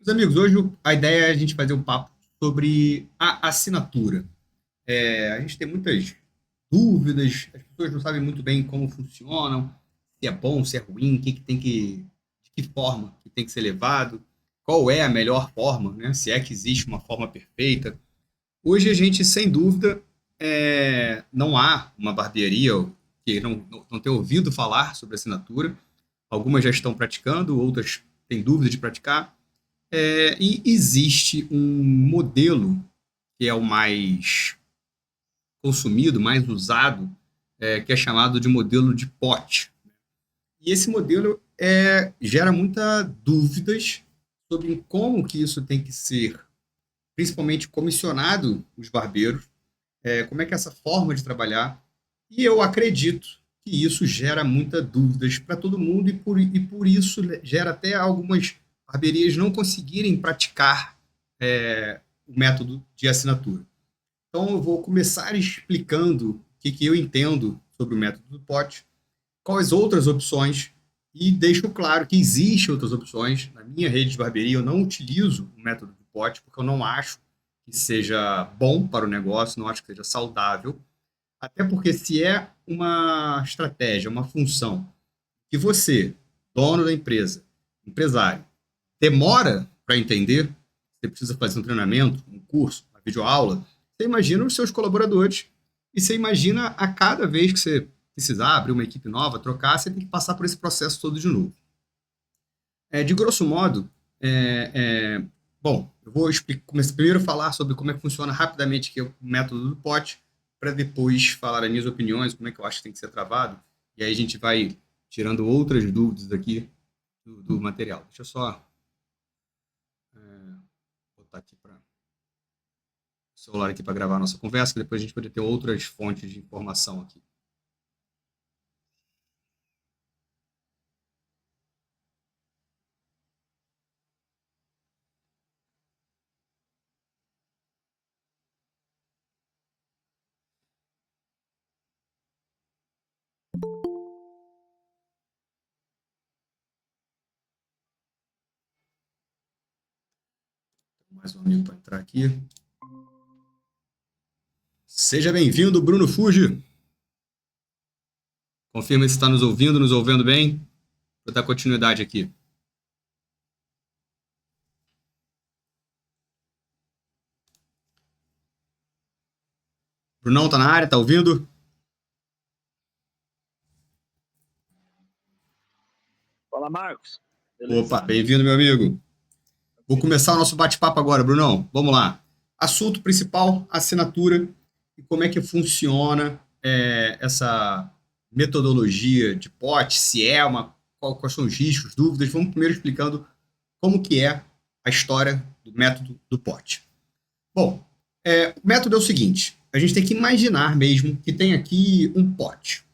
Meus amigos, hoje a ideia é a gente fazer um papo sobre a assinatura. A gente tem muitas dúvidas, as pessoas não sabem muito bem como funcionam, se é bom, se é ruim, de que forma que tem que ser levado, qual é a melhor forma, né? Se é que existe uma forma perfeita. Hoje a gente, sem dúvida, não há uma barbearia que não tenha ouvido falar sobre assinatura. Algumas já estão praticando, outras têm dúvida de praticar. E existe um modelo que é o mais consumido, mais usado, que é chamado de modelo de pote. E esse modelo gera muitas dúvidas sobre como que isso tem que ser, principalmente comissionado os barbeiros, como é que é essa forma de trabalhar. E eu acredito que isso gera muitas dúvidas para todo mundo e por isso gera até algumas barbearias não conseguirem praticar o método de assinatura. Então, eu vou começar explicando o que eu entendo sobre o método do pote, quais outras opções, e deixo claro que existem outras opções. Na minha rede de barbearia, eu não utilizo o método do pote, porque eu não acho que seja bom para o negócio, não acho que seja saudável. Até porque, se é uma estratégia, uma função que você, dono da empresa, empresário, demora para entender, você precisa fazer um treinamento, um curso, uma videoaula, você imagina os seus colaboradores e você imagina a cada vez que você precisar abrir uma equipe nova, trocar, você tem que passar por esse processo todo de novo. De grosso modo, é, é, bom, eu vou começar primeiro a falar sobre como é que funciona rapidamente que é o método do pote, para depois falar as minhas opiniões, como é que eu acho que tem que ser travado, e aí a gente vai tirando outras dúvidas aqui do material. Deixa eu só botar aqui para o celular aqui para gravar a nossa conversa, que depois a gente poder ter outras fontes de informação aqui. Mais um amigo para entrar aqui. Seja bem-vindo, Bruno Fuji. Confirma se está nos ouvindo bem. Vou dar continuidade aqui. Brunão, tá na área? Tá ouvindo? Fala, Marcos. Opa, Beleza? bem-vindo, meu amigo. Vou começar o nosso bate-papo agora, Brunão. Vamos lá. Assunto principal, assinatura e como é que funciona essa metodologia de pote, se é uma, quais são os riscos, dúvidas. Vamos primeiro explicando como que é a história do método do pote. Bom, o método é o seguinte, a gente tem que imaginar mesmo que tem aqui um pote.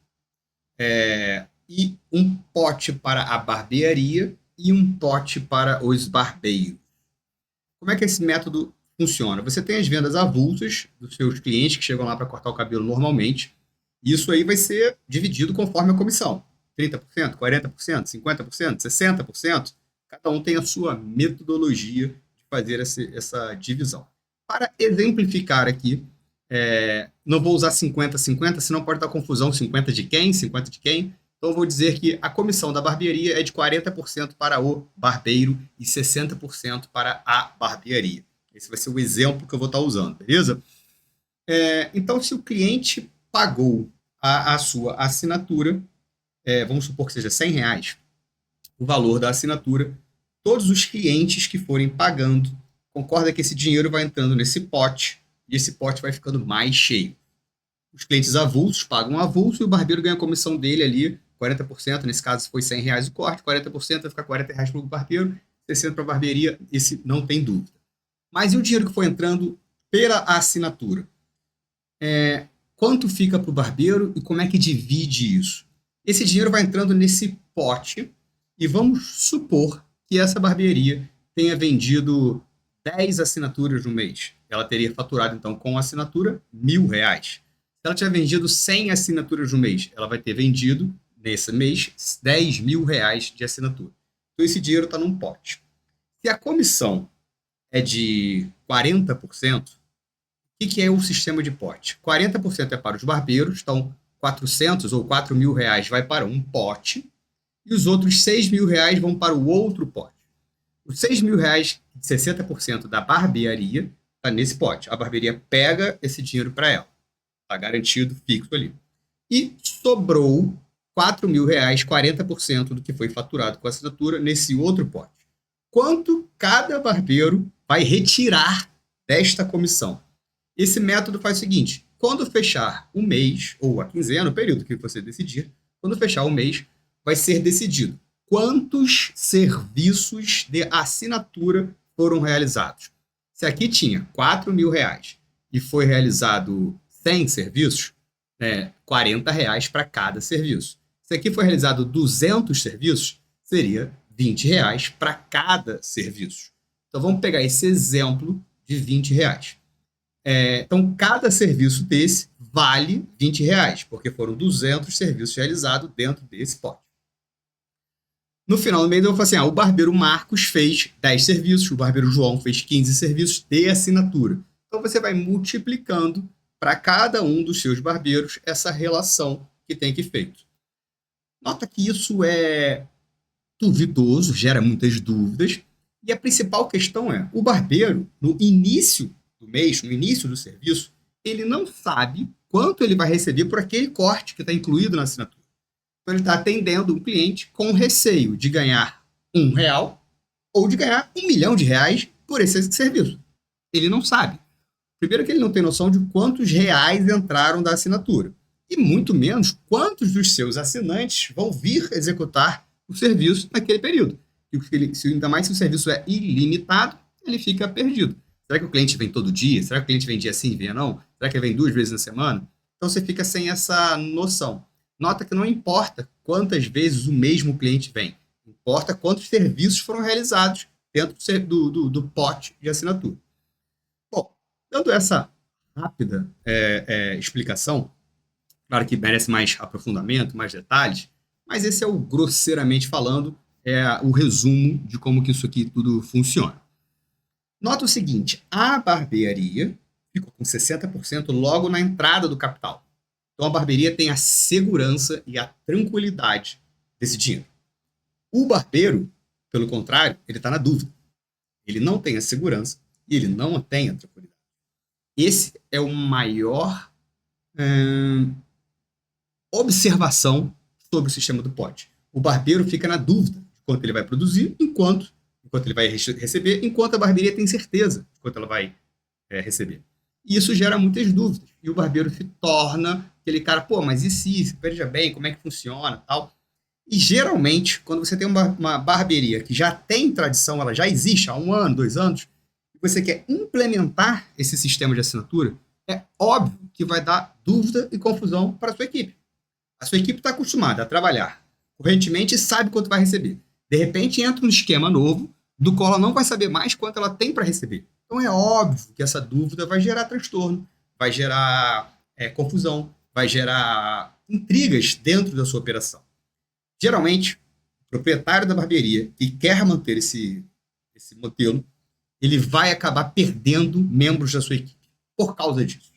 E um pote para a barbearia e um pote para os barbeiros. Como é que esse método funciona? Você tem as vendas avulsas dos seus clientes que chegam lá para cortar o cabelo normalmente. E isso aí vai ser dividido conforme a comissão. 30%, 40%, 50%, 60%. Cada um tem a sua metodologia de fazer essa divisão. Para exemplificar aqui, não vou usar 50-50, senão pode dar confusão, 50 de quem, 50 de quem. Então eu vou dizer que a comissão da barbearia é de 40% para o barbeiro e 60% para a barbearia. Esse vai ser o exemplo que eu vou estar usando, beleza? Então, se o cliente pagou a sua assinatura, vamos supor que seja R$ 100, o valor da assinatura, todos os clientes que forem pagando, concorda que esse dinheiro vai entrando nesse pote e esse pote vai ficando mais cheio. Os clientes avulsos pagam avulso e o barbeiro ganha a comissão dele ali, 40%, nesse caso foi R$ 100 o corte, 40% vai ficar R$ 40 para o barbeiro, 60% para a barbearia, esse não tem dúvida. Mas e o dinheiro que foi entrando pela assinatura? Quanto fica para o barbeiro e como é que divide isso? Esse dinheiro vai entrando nesse pote e vamos supor que essa barbearia tenha vendido 10 assinaturas no mês. Ela teria faturado, então, com a assinatura, R$ 1.000. Se ela tiver vendido 100 assinaturas no mês, ela vai ter vendido, nesse mês, R$ 10.000 de assinatura. Então, esse dinheiro está num pote. Se a comissão é de 40%, o que é o sistema de pote? 40% é para os barbeiros, então 400 ou 4 mil reais vai para um pote, e os outros 6 mil reais vão para o outro pote. Os 6 mil reais, 60% da barbearia, está nesse pote. A barbearia pega esse dinheiro para ela. Está garantido, fixo ali. E sobrou 4 mil reais, 40% do que foi faturado com a assinatura, nesse outro pote. Quanto cada barbeiro vai retirar desta comissão? Esse método faz o seguinte: quando fechar o mês, ou a quinzena, o período que você decidir, quando fechar o mês, vai ser decidido quantos serviços de assinatura foram realizados. Se aqui tinha 4 mil reais e foi realizado 100 serviços, 40 reais para cada serviço. Se aqui foi realizado 200 serviços, seria 20 reais para cada serviço. Então vamos pegar esse exemplo de 20 reais. Então cada serviço desse vale 20 reais, porque foram 200 serviços realizados dentro desse pote. No final do mês eu vou falar assim, o barbeiro Marcos fez 10 serviços, o barbeiro João fez 15 serviços de assinatura. Então você vai multiplicando para cada um dos seus barbeiros essa relação que tem que feito. Nota que isso é duvidoso, gera muitas dúvidas, e a principal questão é, o barbeiro, no início do mês, no início do serviço, ele não sabe quanto ele vai receber por aquele corte que está incluído na assinatura. Então ele está atendendo um cliente com receio de ganhar R$1 ou de ganhar R$1 milhão por esse serviço. Ele não sabe. Primeiro que ele não tem noção de quantos reais entraram da assinatura. E muito menos quantos dos seus assinantes vão vir executar o serviço naquele período. Ainda mais se o serviço é ilimitado, ele fica perdido. Será que o cliente vem todo dia? Será que o cliente vem dia sim, dia não? Será que ele vem 2 vezes na semana? Então você fica sem essa noção. Nota que não importa quantas vezes o mesmo cliente vem. Importa quantos serviços foram realizados dentro do pote de assinatura. Bom, dando essa rápida explicação, claro que merece mais aprofundamento, mais detalhes, mas esse é o, grosseiramente falando, o resumo de como que isso aqui tudo funciona. Nota o seguinte, a barbearia ficou com 60% logo na entrada do capital. Então a barbearia tem a segurança e a tranquilidade desse dinheiro. O barbeiro, pelo contrário, ele está na dúvida. Ele não tem a segurança e ele não tem a tranquilidade. Esse é o maior observação sobre o sistema do pote. O barbeiro fica na dúvida de quanto ele vai produzir, enquanto ele vai receber, enquanto a barbearia tem certeza de quanto ela vai receber. E isso gera muitas dúvidas. E o barbeiro se torna aquele cara, mas e se? Veja bem, como é que funciona, tal. E geralmente, quando você tem uma barbearia que já tem tradição, ela já existe há 1 ano, 2 anos, e você quer implementar esse sistema de assinatura, é óbvio que vai dar dúvida e confusão para a sua equipe. A sua equipe está acostumada a trabalhar correntemente e sabe quanto vai receber. De repente, entra um esquema novo, do qual ela não vai saber mais quanto ela tem para receber. Então, é óbvio que essa dúvida vai gerar transtorno, vai gerar confusão, vai gerar intrigas dentro da sua operação. Geralmente, o proprietário da barbearia que quer manter esse modelo, ele vai acabar perdendo membros da sua equipe por causa disso.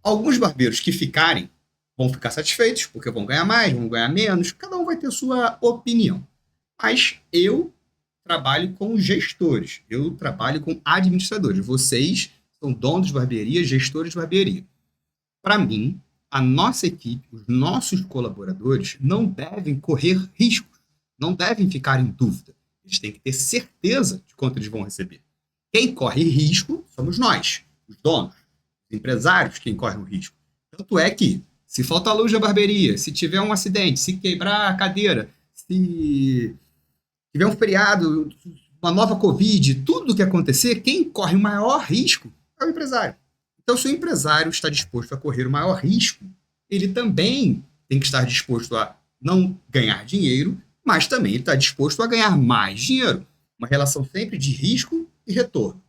Alguns barbeiros que ficarem vão ficar satisfeitos, porque vão ganhar mais, vão ganhar menos, cada um vai ter sua opinião. Mas eu trabalho com gestores, eu trabalho com administradores. Vocês são donos de barbearia, gestores de barbearia. Para mim, a nossa equipe, os nossos colaboradores não devem correr riscos, não devem ficar em dúvida. Eles têm que ter certeza de quanto eles vão receber. Quem corre risco somos nós, os donos, os empresários, quem correm o risco. Tanto é que, se faltar luz na barbearia, se tiver um acidente, se quebrar a cadeira, se tiver um feriado, uma nova Covid, tudo que acontecer, quem corre o maior risco é o empresário. Então, se o empresário está disposto a correr o maior risco, ele também tem que estar disposto a não ganhar dinheiro, mas também está disposto a ganhar mais dinheiro. Uma relação sempre de risco e retorno.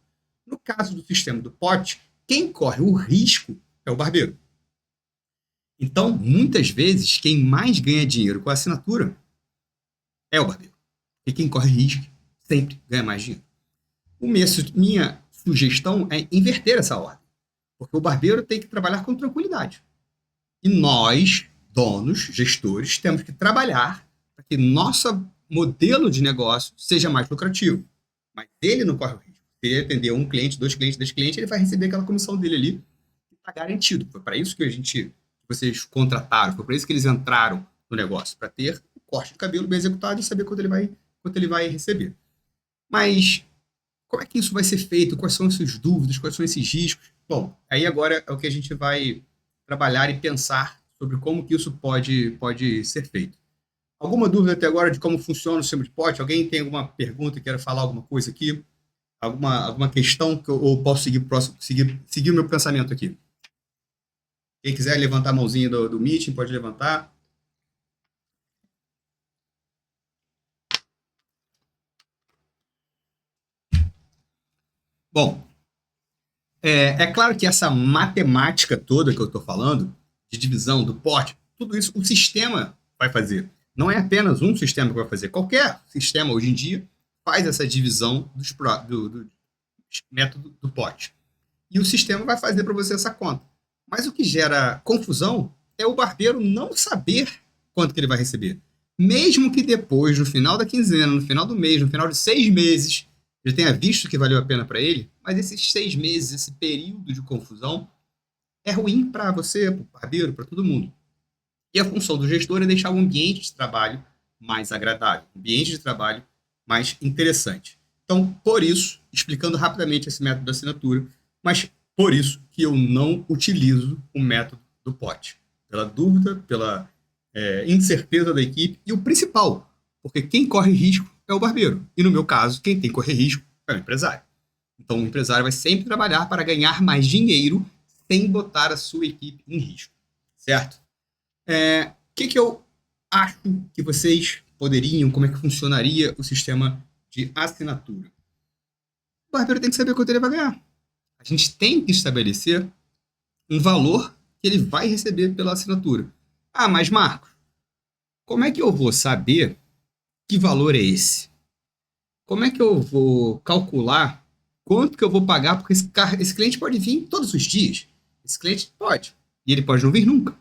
No caso do sistema do pote, quem corre o risco é o barbeiro. Então, muitas vezes, quem mais ganha dinheiro com a assinatura é o barbeiro. E quem corre risco sempre ganha mais dinheiro. Minha sugestão é inverter essa ordem, porque o barbeiro tem que trabalhar com tranquilidade. E nós, donos, gestores, temos que trabalhar para que nosso modelo de negócio seja mais lucrativo. Mas ele não corre o risco. Se ele atender um cliente, dois clientes, 10 clientes, ele vai receber aquela comissão dele ali, que está garantido. Foi para isso que vocês contrataram, foi para isso que eles entraram no negócio, para ter o corte de cabelo bem executado e saber quanto ele vai receber. Mas como é que isso vai ser feito? Quais são essas dúvidas? Quais são esses riscos? Bom, aí agora é o que a gente vai trabalhar e pensar sobre como que isso pode ser feito. Alguma dúvida até agora de como funciona o sistema de pote? Alguém tem alguma pergunta e quer falar alguma coisa aqui? Alguma questão que eu posso seguir o meu pensamento aqui? Quem quiser levantar a mãozinha do meeting, pode levantar. Bom, é claro que essa matemática toda que eu estou falando, de divisão do pote, tudo isso o sistema vai fazer. Não é apenas um sistema que vai fazer. Qualquer sistema, hoje em dia, faz essa divisão do método do pote. E o sistema vai fazer para você essa conta. Mas o que gera confusão é o barbeiro não saber quanto que ele vai receber. Mesmo que depois, no final da quinzena, no final do mês, no final de 6 meses, ele tenha visto que valeu a pena para ele, mas esses 6 meses, esse período de confusão, é ruim para você, para o barbeiro, para todo mundo. E a função do gestor é deixar o ambiente de trabalho mais agradável, o ambiente de trabalho mais interessante. Então, por isso, explicando rapidamente esse método da assinatura, mas por isso que eu não utilizo o método do pote. Pela dúvida, pela incerteza da equipe e o principal, porque quem corre risco é o barbeiro. E no meu caso, quem tem que correr risco é o empresário. Então, o empresário vai sempre trabalhar para ganhar mais dinheiro sem botar a sua equipe em risco. Certo? O que eu acho que vocês poderiam, como é que funcionaria o sistema de assinatura? O barbeiro tem que saber quanto ele vai ganhar. A gente tem que estabelecer um valor que ele vai receber pela assinatura. Ah, mas Marcos, como é que eu vou saber que valor é esse? Como é que eu vou calcular quanto que eu vou pagar? Porque esse cliente pode vir todos os dias. Esse cliente pode. E ele pode não vir nunca.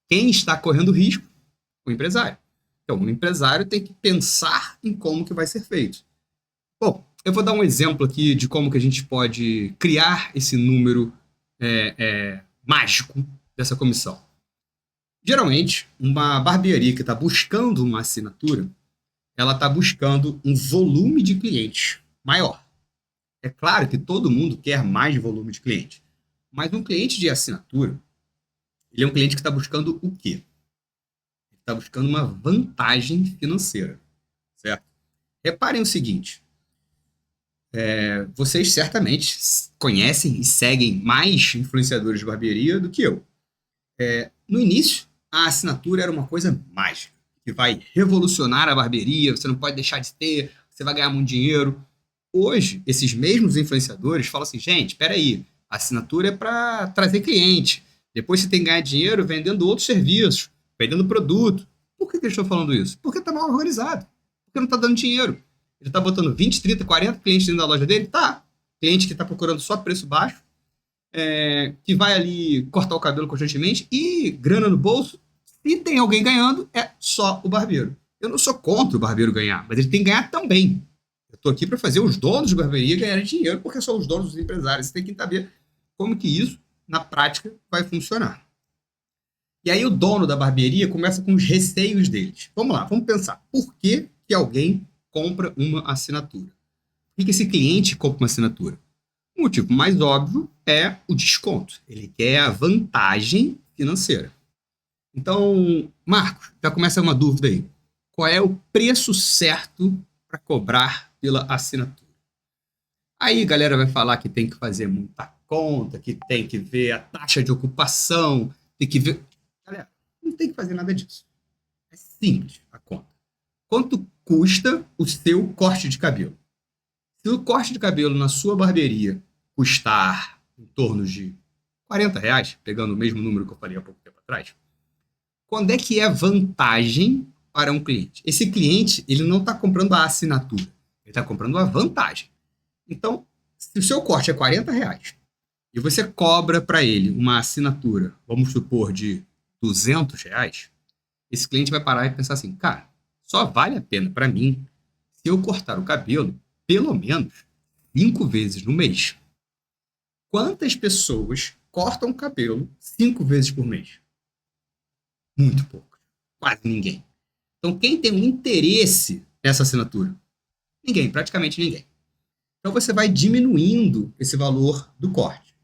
Quem está correndo risco? O empresário. Então, o empresário tem que pensar em como que vai ser feito. Bom, eu vou dar um exemplo aqui de como que a gente pode criar esse número mágico dessa comissão. Geralmente, uma barbearia que está buscando uma assinatura, ela está buscando um volume de clientes maior. É claro que todo mundo quer mais volume de cliente, mas um cliente de assinatura, ele é um cliente que está buscando o quê? Ele está buscando uma vantagem financeira, certo? Reparem o seguinte, vocês certamente conhecem e seguem mais influenciadores de barbearia do que eu. No início, a assinatura era uma coisa mágica, que vai revolucionar a barbearia, você não pode deixar de ter, você vai ganhar muito dinheiro. Hoje, esses mesmos influenciadores falam assim, gente, espera aí, a assinatura é para trazer cliente, depois você tem que ganhar dinheiro vendendo outros serviços, vendendo produto. Por que eles estão falando isso? Porque está mal organizado, porque não está dando dinheiro. Ele está botando 20, 30, 40 clientes dentro da loja dele? Tá. Cliente que está procurando só preço baixo, que vai ali cortar o cabelo constantemente e grana no bolso. Se tem alguém ganhando, é só o barbeiro. Eu não sou contra o barbeiro ganhar, mas ele tem que ganhar também. Eu estou aqui para fazer os donos de barbearia ganharem dinheiro, porque são os donos dos empresários. Você tem que saber como que isso, na prática, vai funcionar. E aí o dono da barbearia começa com os receios deles. Vamos lá, vamos pensar. Por que alguém compra uma assinatura? Por que esse cliente compra uma assinatura? O motivo mais óbvio é o desconto. Ele quer a vantagem financeira. Então, Marcos, já começa uma dúvida aí. Qual é o preço certo para cobrar pela assinatura? Aí a galera vai falar que tem que fazer muita conta, que tem que ver a taxa de ocupação, tem que ver... Galera, não tem que fazer nada disso. É simples a conta. Quanto custa o seu corte de cabelo? Se o corte de cabelo na sua barbearia custar em torno de R$ 40, pegando o mesmo número que eu falei há pouco tempo atrás, quando é que é vantagem para um cliente? Esse cliente, ele não está comprando a assinatura. Ele Ele está comprando uma vantagem. Então, se o seu corte é R$ 40 e você cobra para ele uma assinatura, vamos supor, de R$ 200, esse cliente vai parar e pensar assim, cara, só vale a pena para mim se eu cortar o cabelo pelo menos 5 vezes no mês. Quantas pessoas cortam o cabelo 5 vezes por mês? Muito pouco. Quase ninguém. Então, quem tem um interesse nessa assinatura? Ninguém, praticamente ninguém. Então, você vai diminuindo esse valor do corte.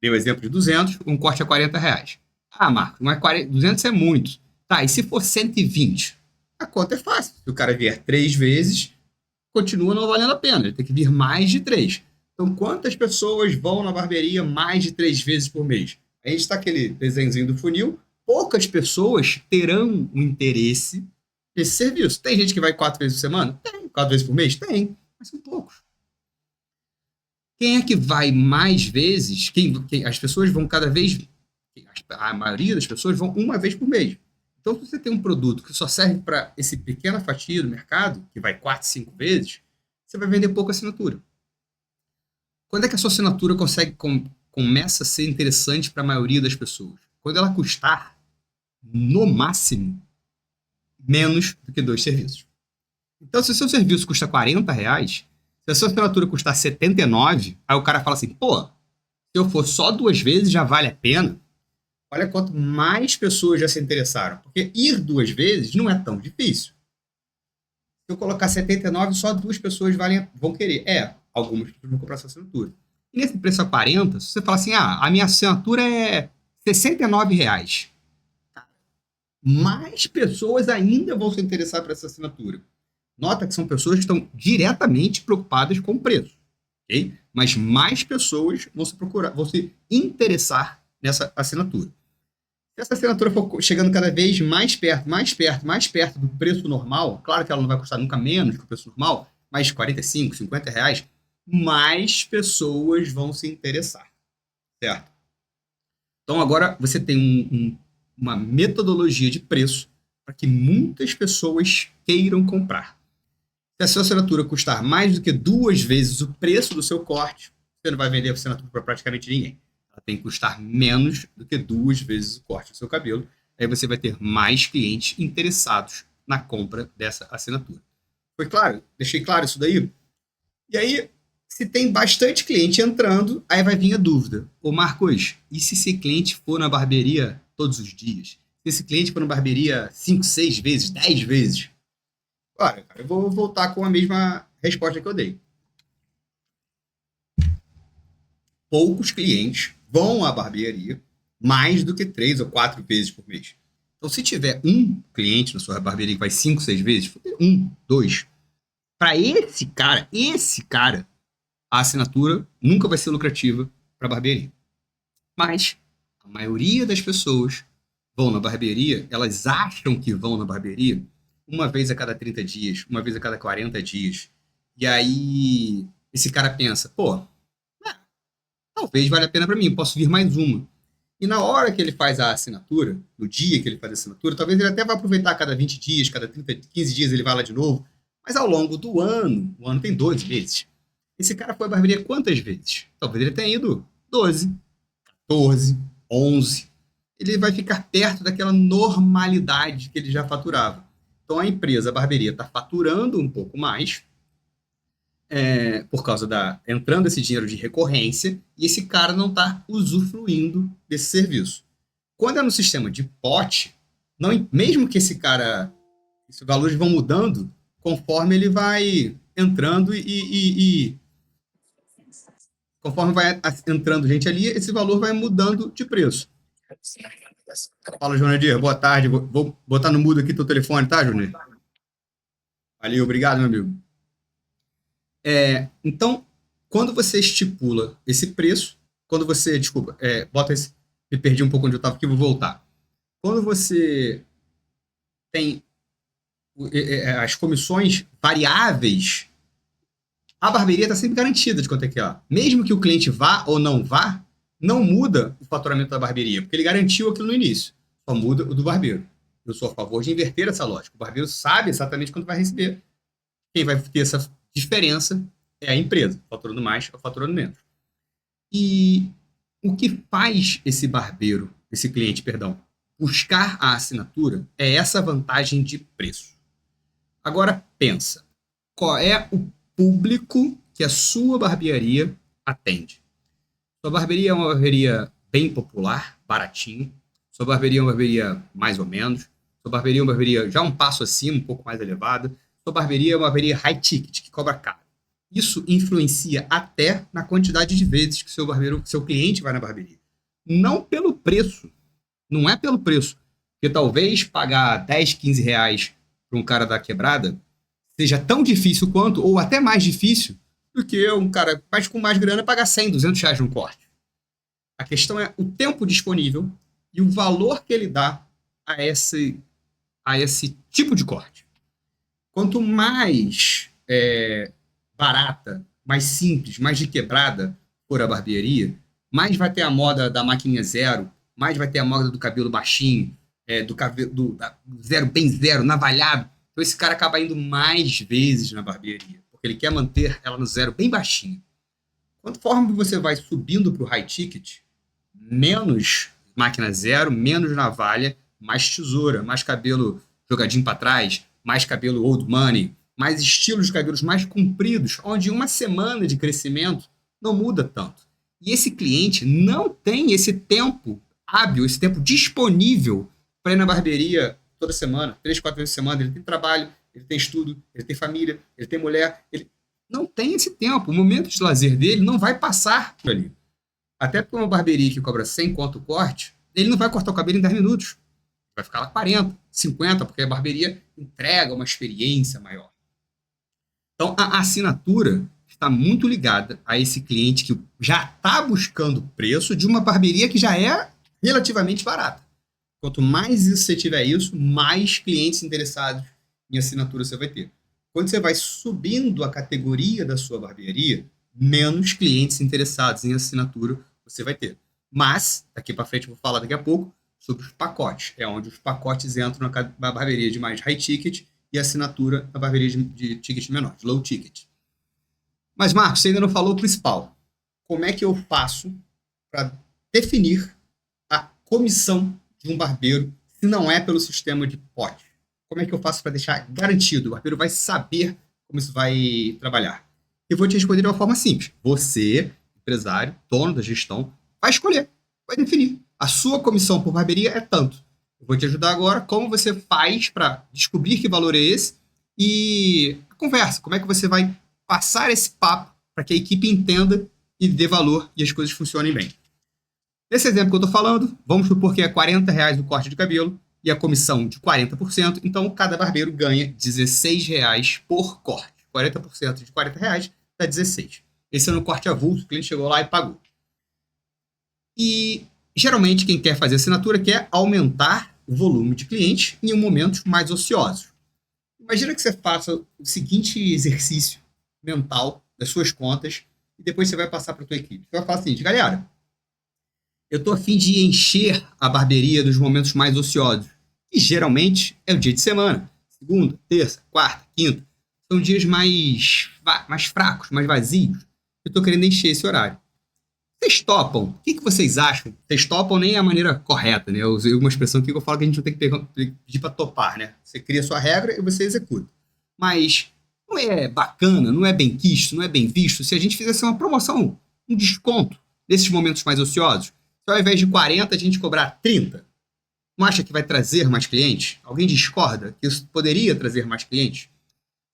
Dei o exemplo de 200, um corte é R$ 40. Ah, Marcos, mas 200 é muito. Tá, e se for 120? A conta é fácil. Se o cara vier 3 vezes, continua não valendo a pena. Ele tem que vir mais de 3. Então, quantas pessoas vão na barbearia mais de 3 vezes por mês? A gente está aquele desenhozinho do funil. Poucas pessoas terão o interesse nesse serviço. Tem gente que vai 4 vezes por semana? Tem. 4 vezes por mês? Tem. Mas são poucos. Quem é que vai mais vezes? As pessoas vão cada vez... A maioria das pessoas vão uma vez por mês. Então, se você tem um produto que só serve para esse pequena fatia do mercado, que vai 4, 5 vezes, você vai vender pouca assinatura. Quando é que a sua assinatura começa a ser interessante para a maioria das pessoas? Quando ela custar, no máximo, menos do que 2 serviços. Então, se o seu serviço custa R$ 40, se a sua assinatura custar 79, aí o cara fala assim, pô, se eu for só 2 vezes já vale a pena. Olha quanto mais pessoas já se interessaram. Porque ir 2 vezes não é tão difícil. Se eu colocar 79, só 2 pessoas vão querer. Algumas pessoas vão comprar essa assinatura. E nesse preço a 40, se você fala assim, a minha assinatura é R$ 69. Mais pessoas ainda vão se interessar por essa assinatura. Nota que são pessoas que estão diretamente preocupadas com o preço. Okay? Mas mais pessoas vão se interessar nessa assinatura. Se essa assinatura for chegando cada vez mais perto do preço normal, claro que ela não vai custar nunca menos que o preço normal, mas R$ 45, R$ 50, mais pessoas vão se interessar. Certo? Então agora você tem uma metodologia de preço para que muitas pessoas queiram comprar. Se a sua assinatura custar mais do que 2 vezes o preço do seu corte, você não vai vender a assinatura para praticamente ninguém. Ela tem que custar menos do que 2 vezes o corte do seu cabelo. Aí você vai ter mais clientes interessados na compra dessa assinatura. Foi claro? Deixei claro isso daí? E aí, se tem bastante cliente entrando, aí vai vir a dúvida. Ô Marcos, e se esse cliente for na barbearia todos os dias? Se esse cliente for na barbearia 5, 6 vezes, 10 vezes? Olha, cara, eu vou voltar com a mesma resposta que eu dei. Poucos clientes vão à barbearia mais do que 3 ou 4 vezes por mês. Então, se tiver um cliente na sua barbearia que vai 5, 6 vezes, 1, 2. Para esse cara, a assinatura nunca vai ser lucrativa para a barbearia. Mas a maioria das pessoas vão na barbearia, elas acham que vão na barbearia uma vez a cada 30 dias, uma vez a cada 40 dias. E aí esse cara pensa, pô, talvez valha a pena para mim, posso vir mais uma. E na hora que ele faz a assinatura, no dia que ele faz a assinatura, talvez ele até vá aproveitar cada 20 dias, cada 30, 15 dias ele vai lá de novo. Mas ao longo do ano, o ano tem 12 meses, esse cara foi à barbearia quantas vezes? Talvez ele tenha ido 12, 14, 11. Ele vai ficar perto daquela normalidade que ele já faturava. Então a empresa, a barbearia, está faturando um pouco mais por causa entrando esse dinheiro de recorrência e esse cara não está usufruindo desse serviço. Quando é no sistema de pote, mesmo que esses valores vão mudando conforme ele vai entrando e conforme vai entrando gente ali, esse valor vai mudando de preço. Fala, Jonadir, boa tarde. Vou botar no mudo aqui teu telefone, tá, Jonadir? Valeu, obrigado, meu amigo. Então, quando você estipula esse preço, quando você, me perdi um pouco onde eu estava aqui, vou voltar. Quando você tem as comissões variáveis, a barbearia está sempre garantida de quanto é que é. Mesmo que o cliente vá ou não vá, não muda o faturamento da barbearia, porque ele garantiu aquilo no início. Só muda o do barbeiro. Eu sou a favor de inverter essa lógica. O barbeiro sabe exatamente quanto vai receber. Quem vai ter essa diferença é a empresa, faturando mais ou faturando menos. E o que faz esse cliente, buscar a assinatura é essa vantagem de preço. Agora pensa, qual é o público que a sua barbearia atende? Sua barbearia é uma barbearia bem popular, baratinho. Sua barbearia é uma barbearia mais ou menos. Sua barbearia é uma barbearia já um passo acima, um pouco mais elevada. Sua barbearia é uma barbearia high ticket, que cobra caro. Isso influencia até na quantidade de vezes que seu cliente vai na barbearia. Não pelo preço. Não é pelo preço. Porque talvez pagar 10, 15 reais para um cara da quebrada seja tão difícil quanto, ou até mais difícil, do que um cara com mais grana pagar 100, 200 reais num corte. A questão é o tempo disponível e o valor que ele dá a esse tipo de corte. Quanto mais barata, mais simples, mais de quebrada for a barbearia, mais vai ter a moda da maquininha zero, mais vai ter a moda do cabelo baixinho, do zero, bem zero, navalhado. Então esse cara acaba indo mais vezes na barbearia, porque ele quer manter ela no zero bem baixinho. Conforme você vai subindo para o high ticket, menos máquina zero, menos navalha, mais tesoura, mais cabelo jogadinho para trás, mais cabelo old money, mais estilos de cabelos mais compridos, onde uma semana de crescimento não muda tanto. E esse cliente não tem esse tempo hábil, esse tempo disponível para ir na barbearia toda semana, 3, 4 vezes por semana. Ele tem trabalho, ele tem estudo, ele tem família, ele tem mulher, ele não tem esse tempo. O momento de lazer dele não vai passar por ali. Até porque uma barbearia que cobra 100 conto o corte, ele não vai cortar o cabelo em 10 minutos. Vai ficar lá 40, 50, porque a barbearia entrega uma experiência maior. Então, a assinatura está muito ligada a esse cliente que já está buscando preço de uma barbearia que já é relativamente barata. Quanto mais você tiver isso, mais clientes interessados em assinatura você vai ter. Quando você vai subindo a categoria da sua barbearia, menos clientes interessados em assinatura você vai ter. Mas, daqui para frente, eu vou falar daqui a pouco sobre os pacotes. É onde os pacotes entram na barbearia de mais high ticket e assinatura na barbearia de ticket menor, de low ticket. Mas, Marcos, você ainda não falou o principal. Como é que eu faço para definir a comissão de um barbeiro se não é pelo sistema de pote? Como é que eu faço para deixar garantido? O barbeiro vai saber como isso vai trabalhar. Eu vou te responder de uma forma simples. Você, empresário, dono da gestão, vai escolher, vai definir. A sua comissão por barbearia é tanto. Eu vou te ajudar agora como você faz para descobrir que valor é esse e a conversa. Como é que você vai passar esse papo para que a equipe entenda e dê valor e as coisas funcionem bem. Nesse exemplo que eu estou falando, vamos supor que é R$40 o corte de cabelo e a comissão de 40%, então cada barbeiro ganha R$16 por corte. 40% de R$40 dá 16. Esse é no corte avulso, o cliente chegou lá e pagou. E geralmente quem quer fazer assinatura quer aumentar o volume de clientes em momentos mais ociosos. Imagina que você faça o seguinte exercício mental das suas contas e depois você vai passar para a tua equipe. Você vai falar assim, galera, eu estou a fim de encher a barbearia nos momentos mais ociosos. E geralmente é o dia de semana. Segunda, terça, quarta, quinta. São dias mais fracos, mais vazios. Eu estou querendo encher esse horário. Vocês topam? O que vocês acham? Vocês topam nem é a maneira correta, né? Eu usei uma expressão aqui que eu falo que a gente não tem que pedir para topar, né? Você cria a sua regra e você executa. Mas não é bacana, não é bem quisto, não é bem visto se a gente fizesse uma promoção, um desconto nesses momentos mais ociosos. Se ao invés de 40 a gente cobrar 30, não acha que vai trazer mais clientes? Alguém discorda que isso poderia trazer mais clientes?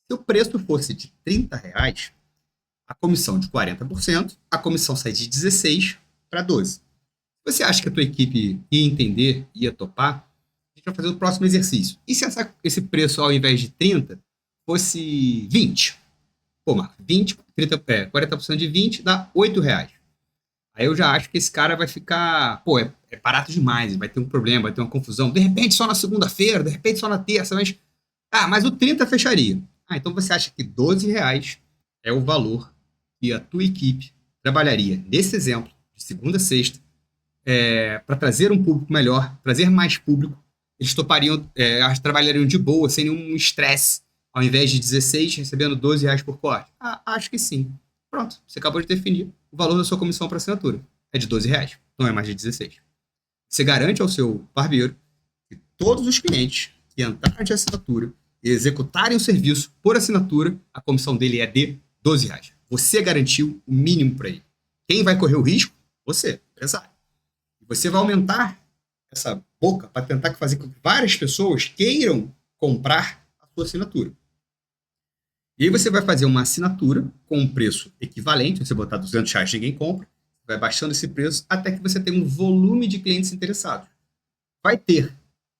Se o preço fosse de R$30, a comissão de 40%, a comissão sai de 16 para 12. Você acha que a tua equipe ia entender, ia topar? A gente vai fazer o próximo exercício. E se esse preço, ao invés de 30, fosse 20? Pô, Marcos, 40% de 20 dá R$8. Aí eu já acho que esse cara vai ficar... Pô, é barato demais, vai ter um problema, vai ter uma confusão. De repente só na segunda-feira, de repente só na terça, mas... mas o 30 fecharia. Então você acha que R$12 é o valor que a tua equipe trabalharia, nesse exemplo, de segunda a sexta, para trazer um público melhor, trazer mais público. Eles topariam, trabalhariam de boa, sem nenhum estresse, ao invés de 16, recebendo R$ 12 por corte? Ah, acho que sim. Pronto, você acabou de definir o valor da sua comissão para assinatura. É de R$ 12, não é mais de 16. Você garante ao seu barbeiro que todos os clientes que entrarem de assinatura e executarem o serviço por assinatura, a comissão dele é de R$ 12. Você garantiu o mínimo para ele. Quem vai correr o risco? Você, empresário. E você vai aumentar essa boca para tentar fazer com que várias pessoas queiram comprar a sua assinatura. E aí você vai fazer uma assinatura com um preço equivalente, você botar R$ 200, ninguém compra, vai baixando esse preço até que você tenha um volume de clientes interessados. Vai ter,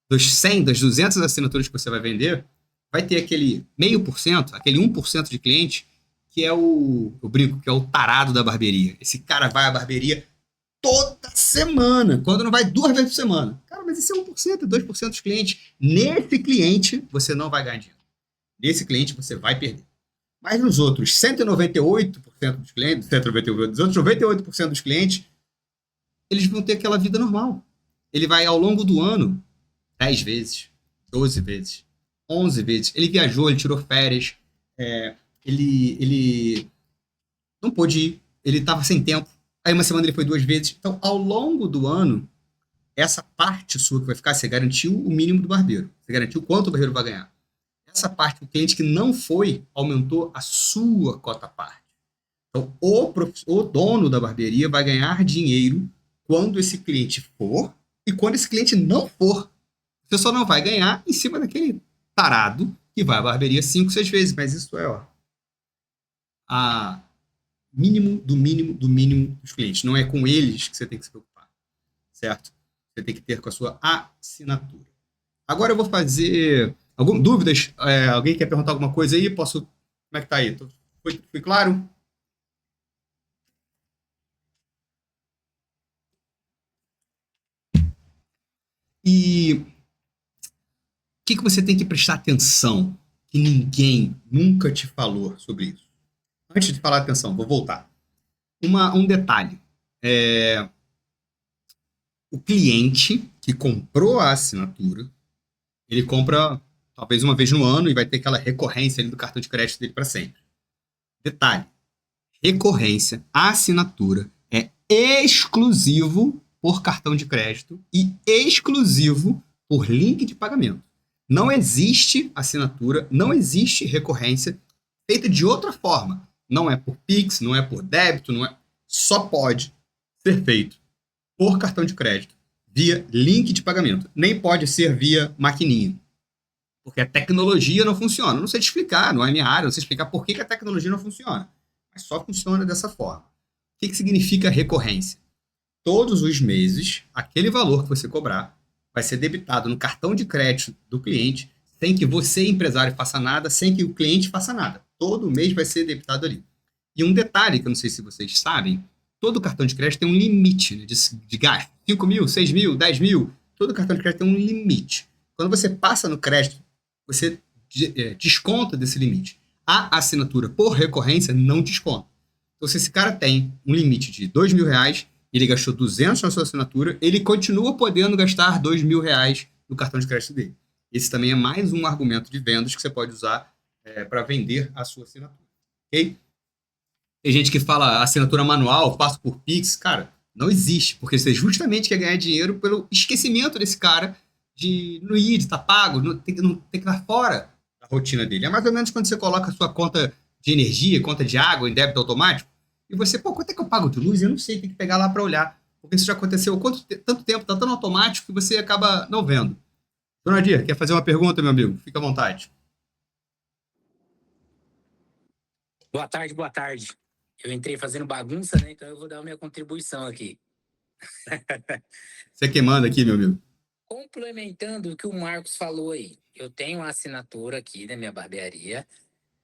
dos 100, das 200 assinaturas que você vai vender, vai ter aquele 0,5%, aquele 1% de cliente, que é eu brinco, que é o tarado da barbearia. Esse cara vai à barbearia toda semana, quando não vai 2 vezes por semana. Cara, mas esse é 1%, 2% dos clientes. Nesse cliente, você não vai ganhar dinheiro. Nesse cliente, você vai perder. Mas nos outros 198% dos clientes, 198, dos outros 98% dos clientes, eles vão ter aquela vida normal. Ele vai, ao longo do ano, 10 vezes, 12 vezes, 11 vezes. Ele viajou, ele tirou férias, ele não pôde ir, ele estava sem tempo. Aí uma semana ele foi 2 vezes. Então, ao longo do ano, essa parte sua que vai ficar, você garantiu o mínimo do barbeiro. Você garantiu quanto o barbeiro vai ganhar. Essa parte, o cliente que não foi, aumentou a sua cota parte. Então, o dono da barbearia vai ganhar dinheiro quando esse cliente for e quando esse cliente não for. Você só não vai ganhar em cima daquele tarado que vai à barbearia 5, 6 vezes. Mas isso é a mínimo do mínimo do mínimo dos clientes. Não é com eles que você tem que se preocupar, certo? Você tem que ter com a sua assinatura. Agora eu vou fazer algumas dúvidas. Alguém quer perguntar alguma coisa aí? Posso? Como é que tá aí? Foi claro? E o que você tem que prestar atenção que ninguém nunca te falou sobre isso? Antes de falar atenção, vou voltar. Um detalhe. O cliente que comprou a assinatura, ele compra talvez uma vez no ano e vai ter aquela recorrência ali do cartão de crédito dele para sempre. Detalhe, recorrência, a assinatura é exclusivo por cartão de crédito e exclusivo por link de pagamento. Não existe assinatura, não existe recorrência feita de outra forma. Não é por Pix, não é por débito, não é. Só pode ser feito por cartão de crédito via link de pagamento. Nem pode ser via maquininha. Porque a tecnologia não funciona. Eu não sei te explicar, não é minha área, não sei explicar por que a tecnologia não funciona. Mas só funciona dessa forma. O que significa recorrência? Todos os meses, aquele valor que você cobrar vai ser debitado no cartão de crédito do cliente, sem que você, empresário, faça nada, sem que o cliente faça nada. Todo mês vai ser debitado ali. E um detalhe que eu não sei se vocês sabem, todo cartão de crédito tem um limite, né, de gasto. 5 mil, 6 mil, 10 mil. Todo cartão de crédito tem um limite. Quando você passa no crédito, você desconta desse limite. A assinatura por recorrência não desconta. Então, se esse cara tem um limite de R$ 2.000, ele gastou 200 na sua assinatura, ele continua podendo gastar R$ 2.000 no cartão de crédito dele. Esse também é mais um argumento de vendas que você pode usar para vender a sua assinatura. Ok? Tem gente que fala assinatura manual, passo por Pix. Cara, não existe, porque você justamente quer ganhar dinheiro pelo esquecimento desse cara de não ir, de estar pago, não tem que estar fora da rotina dele. É mais ou menos quando você coloca a sua conta de energia, conta de água em débito automático, e você, quanto é que eu pago de luz? Eu não sei, tem que pegar lá para olhar. Porque isso já aconteceu tanto tempo, está tão automático que você acaba não vendo. Dona Dir, quer fazer uma pergunta, meu amigo? Fica à vontade. Boa tarde, boa tarde. Eu entrei fazendo bagunça, né? Então eu vou dar a minha contribuição aqui. Você que manda aqui, meu amigo. Complementando o que o Marcos falou aí, eu tenho uma assinatura aqui na minha barbearia.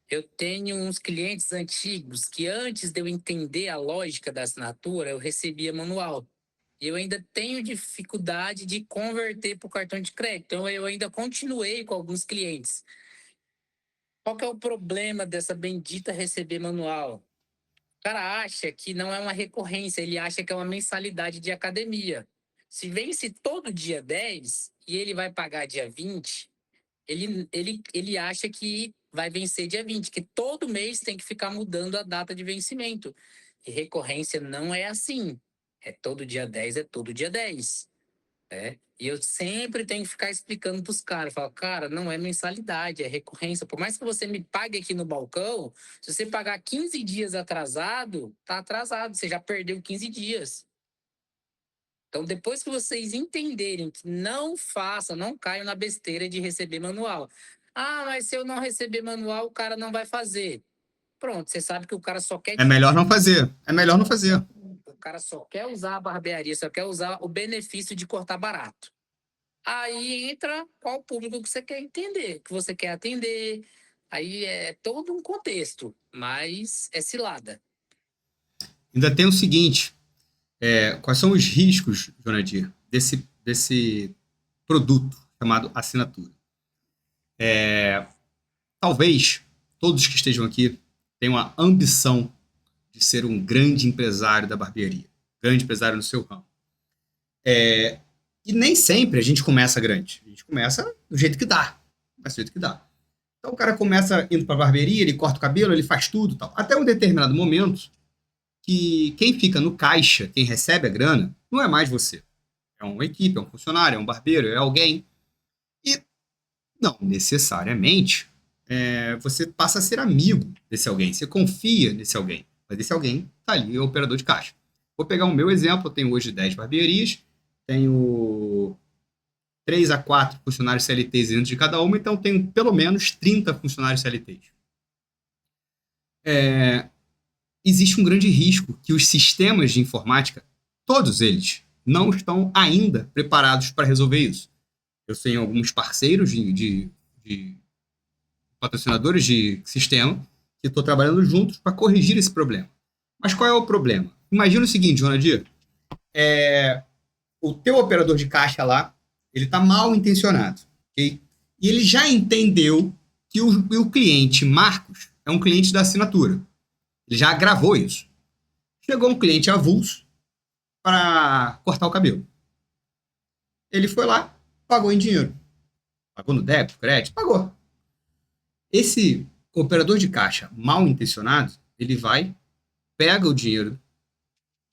Eu tenho uns clientes antigos que antes de eu entender a lógica da assinatura, eu recebia manual. E eu ainda tenho dificuldade de converter para o cartão de crédito. Então eu ainda continuei com alguns clientes. Qual que é o problema dessa bendita receber manual? O cara acha que não é uma recorrência, ele acha que é uma mensalidade de academia. Se vence todo dia 10 e ele vai pagar dia 20, ele acha que vai vencer dia 20, que todo mês tem que ficar mudando a data de vencimento. E recorrência não é assim. É todo dia 10, é todo dia 10. Né? E eu sempre tenho que ficar explicando para os caras. Falo, cara, não é mensalidade, é recorrência. Por mais que você me pague aqui no balcão, se você pagar 15 dias atrasado, tá atrasado. Você já perdeu 15 dias. Então, depois que vocês entenderem que não façam, não caiam na besteira de receber manual. Ah, mas se eu não receber manual, o cara não vai fazer. Pronto, você sabe que o cara só quer É te melhor não fazer. É melhor não fazer. o cara só quer usar a barbearia, só quer usar o benefício de cortar barato. Aí entra qual público que você quer entender, que você quer atender. Aí é todo um contexto, mas é cilada. Ainda tem o seguinte: quais são os riscos, Jonadir, desse produto chamado assinatura? Talvez todos que estejam aqui tenham a ambição de ser um grande empresário da barbearia, grande empresário no seu ramo. E nem sempre a gente começa grande. A gente começa do jeito que dá. Começa do jeito que dá. Então o cara começa indo para a barbearia, ele corta o cabelo, ele faz tudo e tal. Até um determinado momento que quem fica no caixa, quem recebe a grana, não é mais você. É uma equipe, é um funcionário, é um barbeiro, é alguém. E não necessariamente você passa a ser amigo desse alguém. Você confia nesse alguém. Mas esse alguém está ali, é o operador de caixa. Vou pegar o meu exemplo. Eu tenho hoje 10 barbearias. Tenho 3 a 4 funcionários CLTs dentro de cada uma. Então, tenho pelo menos 30 funcionários CLTs. Existe um grande risco que os sistemas de informática, todos eles, não estão ainda preparados para resolver isso. Eu tenho alguns parceiros de patrocinadores de sistema que estou trabalhando juntos para corrigir esse problema. Mas qual é o problema? Imagina o seguinte, Jonadir, o teu operador de caixa lá, ele está mal intencionado, ok? E ele já entendeu que o cliente Marcos é um cliente da assinatura. Ele já gravou isso. Chegou um cliente avulso para cortar o cabelo. Ele foi lá, pagou em dinheiro. Pagou no débito, crédito, pagou. Esse operador de caixa mal intencionado, ele vai, pega o dinheiro,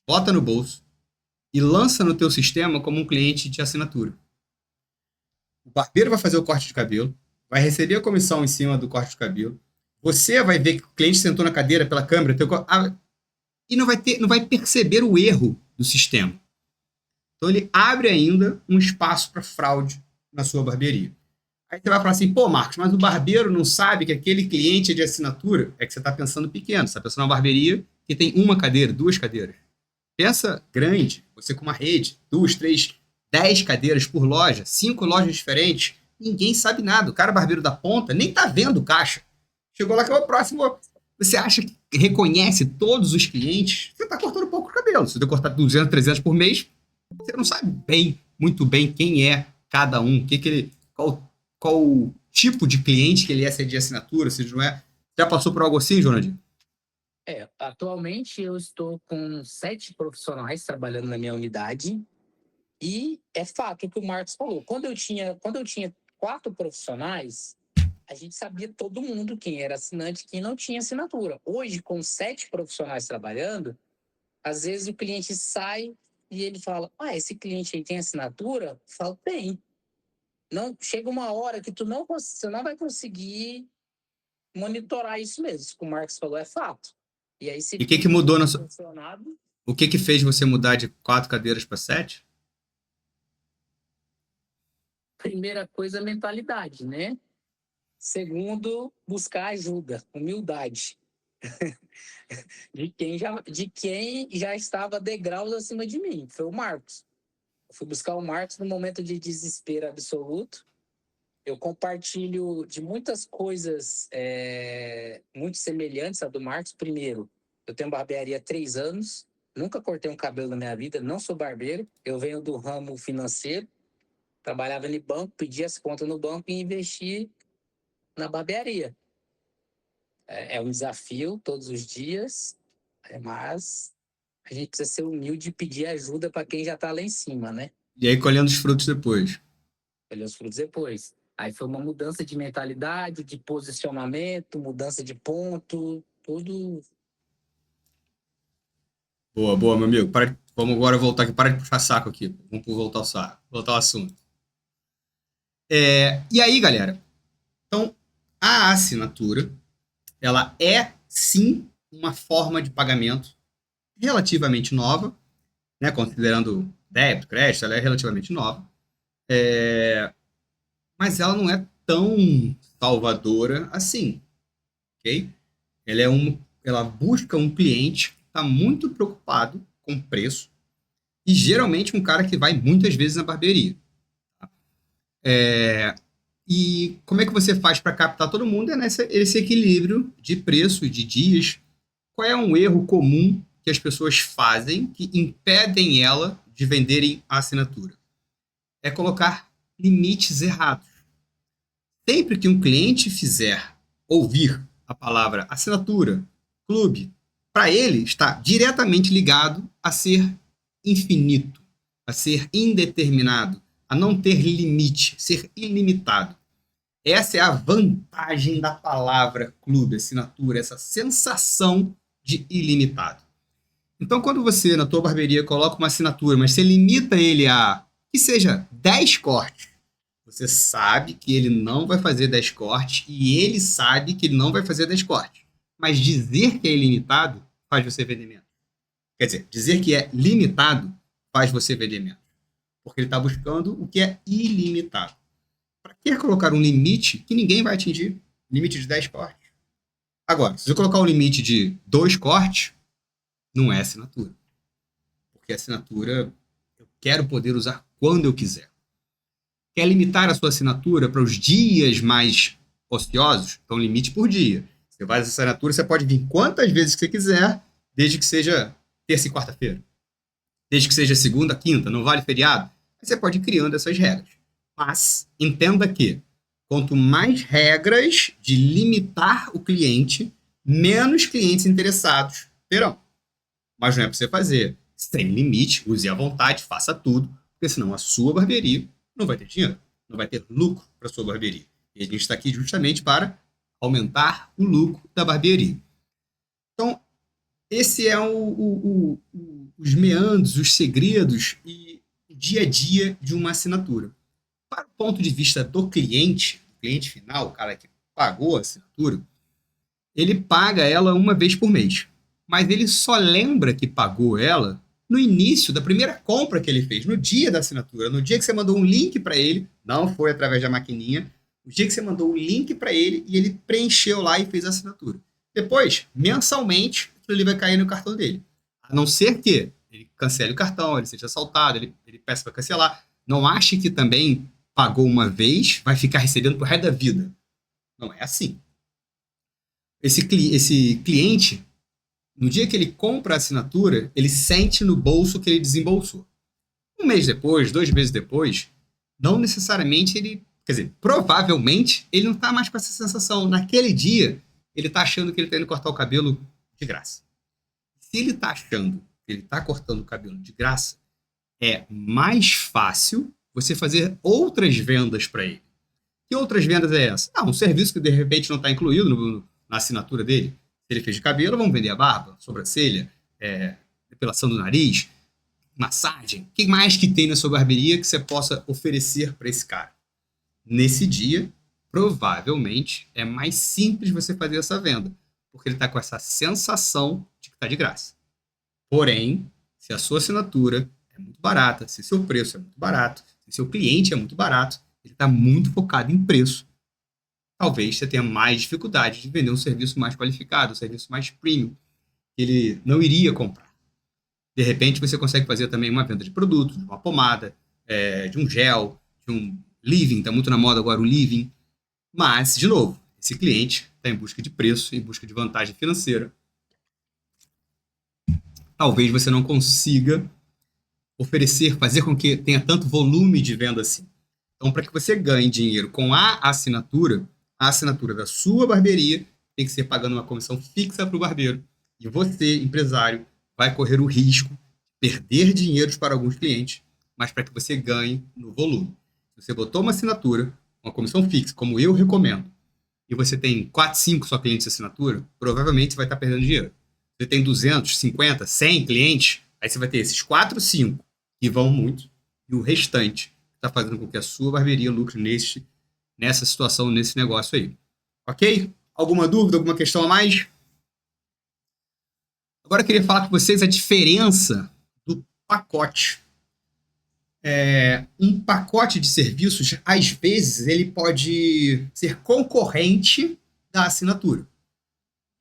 bota no bolso e lança no teu sistema como um cliente de assinatura. O barbeiro vai fazer o corte de cabelo, vai receber a comissão em cima do corte de cabelo. Você vai ver que o cliente sentou na cadeira pela câmera e não vai perceber o erro do sistema. Então ele abre ainda um espaço para fraude na sua barbearia. Aí você vai falar assim, pô, Marcos, mas o barbeiro não sabe que aquele cliente é de assinatura? É que você está pensando pequeno, você está pensando numa barbearia que tem uma cadeira, duas cadeiras. Pensa grande, você com uma rede, 2, 3, 10 cadeiras por loja, 5 lojas diferentes, ninguém sabe nada. O cara barbeiro da ponta nem tá vendo o caixa. Chegou lá que é o próximo. Você acha que reconhece todos os clientes? Você tá cortando pouco o cabelo. Se você cortar 200, 300 por mês, você não sabe muito bem quem é cada um, qual o tipo de cliente que ele é, se é de assinatura, se não é. Já passou por algo assim, Jonadir? Atualmente eu estou com 7 profissionais trabalhando na minha unidade e é fato o que o Marcos falou. Quando eu tinha 4 profissionais, a gente sabia todo mundo quem era assinante e quem não tinha assinatura. Hoje, com 7 profissionais trabalhando, às vezes o cliente sai e ele fala, esse cliente aí tem assinatura? Eu falo, tem. Não, chega uma hora que você não vai conseguir monitorar isso mesmo. Isso que o Marcos falou é fato. E aí, se E o que mudou na sua... funcionado, O que fez você mudar de 4 cadeiras para 7? primeira coisa, mentalidade, né? Segundo, buscar ajuda, humildade. de quem já estava degraus acima de mim, foi o Marcos. Eu fui buscar o Marcos no momento de desespero absoluto. Eu compartilho de muitas coisas muito semelhantes à do Marcos. Primeiro, eu tenho barbearia há 3 anos, nunca cortei um cabelo na minha vida, não sou barbeiro, eu venho do ramo financeiro, trabalhava no banco, pedia as contas no banco e investi na barbearia. É um desafio todos os dias, mas a gente precisa ser humilde e pedir ajuda para quem já está lá em cima, né? E aí colhendo os frutos depois. Colher os frutos depois. Aí foi uma mudança de mentalidade, de posicionamento, mudança de ponto, tudo. Boa, boa, meu amigo. Vamos agora voltar aqui. Para de puxar saco aqui. Vamos voltar ao saco. Voltar ao assunto. E aí, galera? Então, a assinatura, ela é, sim, uma forma de pagamento relativamente nova, né? Considerando débito, crédito, ela é relativamente nova. Mas ela não é tão salvadora assim, ok? Ela busca um cliente que está muito preocupado com preço e geralmente um cara que vai muitas vezes na barbearia. E como é que você faz para captar todo mundo? É esse equilíbrio de preço e de dias. Qual é um erro comum que as pessoas fazem que impedem ela de venderem a assinatura? É colocar limites errados. Sempre que um cliente fizer ouvir a palavra assinatura, clube, para ele está diretamente ligado a ser infinito, a ser indeterminado, a não ter limite, ser ilimitado. Essa é a vantagem da palavra clube, assinatura, essa sensação de ilimitado. Então, quando você, na tua barbearia, coloca uma assinatura, mas você limita ele a que seja 10 cortes, você sabe que ele não vai fazer 10 cortes e ele sabe que ele não vai fazer 10 cortes. Mas dizer que é ilimitado faz você vender menos. Quer dizer, dizer que é limitado faz você vender menos. Porque ele está buscando o que é ilimitado. Para que colocar um limite que ninguém vai atingir? Limite de 10 cortes. Agora, se eu colocar um limite de 2 cortes, não é assinatura. Porque assinatura eu quero poder usar quando eu quiser. Quer limitar a sua assinatura para os dias mais ociosos? Então, limite por dia. Você faz essa assinatura, você pode vir quantas vezes que você quiser, desde que seja terça e quarta-feira. Desde que seja segunda, quinta, não vale feriado. Aí você pode ir criando essas regras. Mas entenda que quanto mais regras de limitar o cliente, menos clientes interessados terão. Mas não é para você fazer sem limite, use à vontade, faça tudo, porque senão a sua barbearia não vai ter dinheiro, não vai ter lucro para a sua barbearia. E a gente está aqui justamente para aumentar o lucro da barbearia. Então, esse é os meandros, os segredos e o dia a dia de uma assinatura. Para o ponto de vista do cliente final, o cara que pagou a assinatura, ele paga ela uma vez por mês. Mas ele só lembra que pagou ela no início da primeira compra que ele fez, no dia da assinatura, no dia que você mandou um link para ele, não foi através da maquininha, no dia que você mandou o link para ele e ele preencheu lá e fez a assinatura. Depois, mensalmente, ele vai cair no cartão dele. A não ser que ele cancele o cartão, ele seja assaltado, ele peça para cancelar. Não ache que também pagou uma vez, vai ficar recebendo pro resto da vida. Não é assim. Esse cliente, no dia que ele compra a assinatura, ele sente no bolso que ele desembolsou. Um mês depois, 2 meses depois, não necessariamente ele... Quer dizer, provavelmente ele não está mais com essa sensação. Naquele dia, ele está achando que ele está indo cortar o cabelo de graça. Se ele está achando que ele está cortando o cabelo de graça, é mais fácil você fazer outras vendas para ele. Que outras vendas é essa? Um serviço que de repente não está incluído na assinatura dele. Se ele fez de cabelo, vamos vender a barba, sobrancelha, depilação do nariz, massagem. O que mais que tem na sua barbearia que você possa oferecer para esse cara? Nesse dia, provavelmente, é mais simples você fazer essa venda, porque ele está com essa sensação de que está de graça. Porém, se a sua assinatura é muito barata, se seu preço é muito barato, se seu cliente é muito barato, ele está muito focado em preço, talvez você tenha mais dificuldade de vender um serviço mais qualificado, um serviço mais premium, que ele não iria comprar. De repente, você consegue fazer também uma venda de produtos, de uma pomada, de um gel, de um living, está muito na moda agora o living. Mas, de novo, esse cliente está em busca de preço, em busca de vantagem financeira. Talvez você não consiga oferecer, fazer com que tenha tanto volume de venda assim. Então, para que você ganhe dinheiro com a assinatura da sua barbearia tem que ser pagando uma comissão fixa para o barbeiro. E você, empresário, vai correr o risco de perder dinheiro para alguns clientes, mas para que você ganhe no volume. Se você botou uma assinatura, uma comissão fixa, como eu recomendo, e você tem 4, 5 só clientes de assinatura, provavelmente você vai estar perdendo dinheiro. Você tem 200, 50, 100 clientes, aí você vai ter esses 4, 5 que vão muito, e o restante está fazendo com que a sua barbearia lucre nessa situação, nesse negócio aí. Ok? Alguma dúvida, alguma questão a mais? Agora eu queria falar com vocês a diferença do pacote. Um pacote de serviços, às vezes, ele pode ser concorrente da assinatura.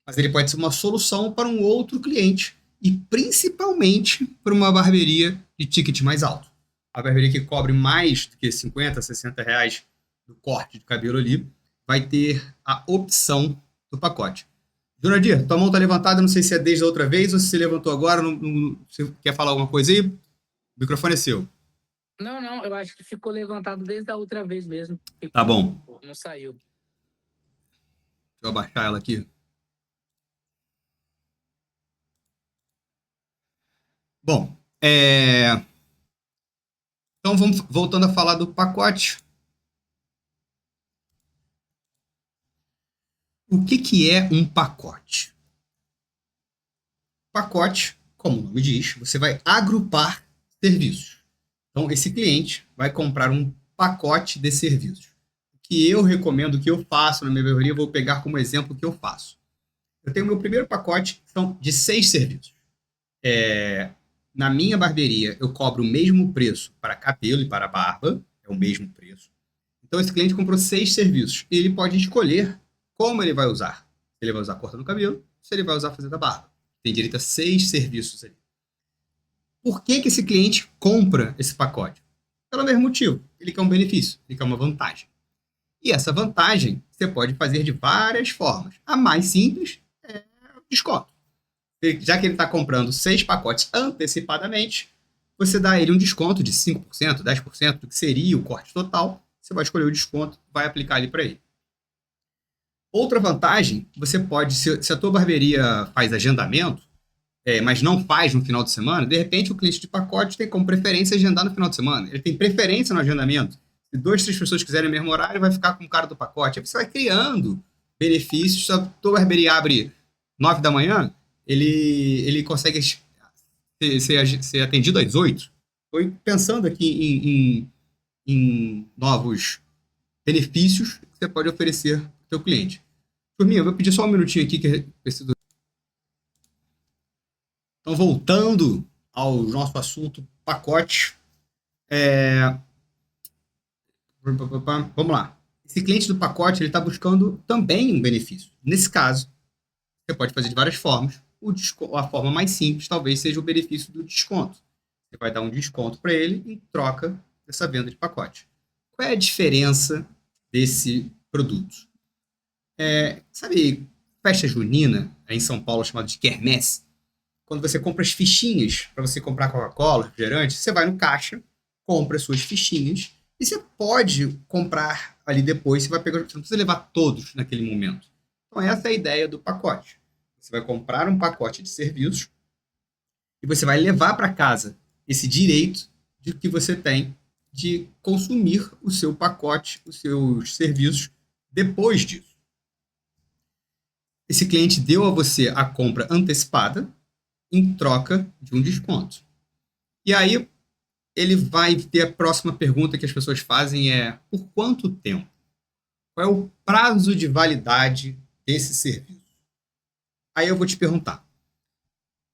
Mas ele pode ser uma solução para um outro cliente e principalmente para uma barbearia de ticket mais alto. A barbearia que cobre mais do que 50, 60 reais do corte de cabelo ali vai ter a opção do pacote. Jurandir, tua mão está levantada, não sei se é desde a outra vez ou se você levantou agora, você quer falar alguma coisa aí? O microfone é seu. Não, eu acho que ficou levantado desde a outra vez mesmo. Tá bom. Não saiu. Deixa eu abaixar ela aqui. Bom, então vamos voltando a falar do pacote. O que é um pacote? Pacote, como o nome diz, você vai agrupar serviços. Então, esse cliente vai comprar um pacote de serviços. O que eu recomendo, o que eu faço na minha barbearia, eu vou pegar como exemplo o que eu faço. Eu tenho meu primeiro pacote, são de 6 serviços. Na minha barbearia, eu cobro o mesmo preço para cabelo e para barba, é o mesmo preço. Então, esse cliente comprou 6 serviços. E ele pode escolher como ele vai usar. Se ele vai usar cortando o cabelo, se ele vai usar fazendo a barba. Tem direito a 6 serviços ali. Por que esse cliente compra esse pacote? Pelo mesmo motivo. Ele quer um benefício, ele quer uma vantagem. E essa vantagem você pode fazer de várias formas. A mais simples é o desconto. Já que ele está comprando 6 pacotes antecipadamente, você dá a ele um desconto de 5%, 10% do que seria o corte total. Você vai escolher o desconto, vai aplicar ali para ele. Outra vantagem, você pode, se a tua barbearia faz agendamento, mas não faz no final de semana, de repente o cliente de pacote tem como preferência agendar no final de semana. Ele tem preferência no agendamento. Se 2, 3 pessoas quiserem o mesmo horário, vai ficar com o cara do pacote. Aí você vai criando benefícios. Se a tua barbearia abre 9 da manhã, ele consegue ser atendido às 8. Estou pensando aqui em novos benefícios que você pode oferecer para o seu cliente. Turminha, eu vou pedir só um minutinho aqui que eu preciso. Então, voltando ao nosso assunto pacote. Vamos lá. Esse cliente do pacote ele está buscando também um benefício. Nesse caso, você pode fazer de várias formas. A forma mais simples talvez seja o benefício do desconto. Você vai dar um desconto para ele em troca dessa venda de pacote. Qual é a diferença desse produto? Sabe, festa junina, em São Paulo, chamada de quermesse? Quando você compra as fichinhas para você comprar Coca-Cola, refrigerante, você vai no caixa, compra as suas fichinhas e você pode comprar ali depois, você vai pegar, você não precisa levar todos naquele momento. Então essa é a ideia do pacote. Você vai comprar um pacote de serviços e você vai levar para casa esse direito de que você tem de consumir o seu pacote, os seus serviços depois disso. Esse cliente deu a você a compra antecipada em troca de um desconto. E aí ele vai ter a próxima pergunta que as pessoas fazem por quanto tempo? Qual é o prazo de validade desse serviço? Aí eu vou te perguntar,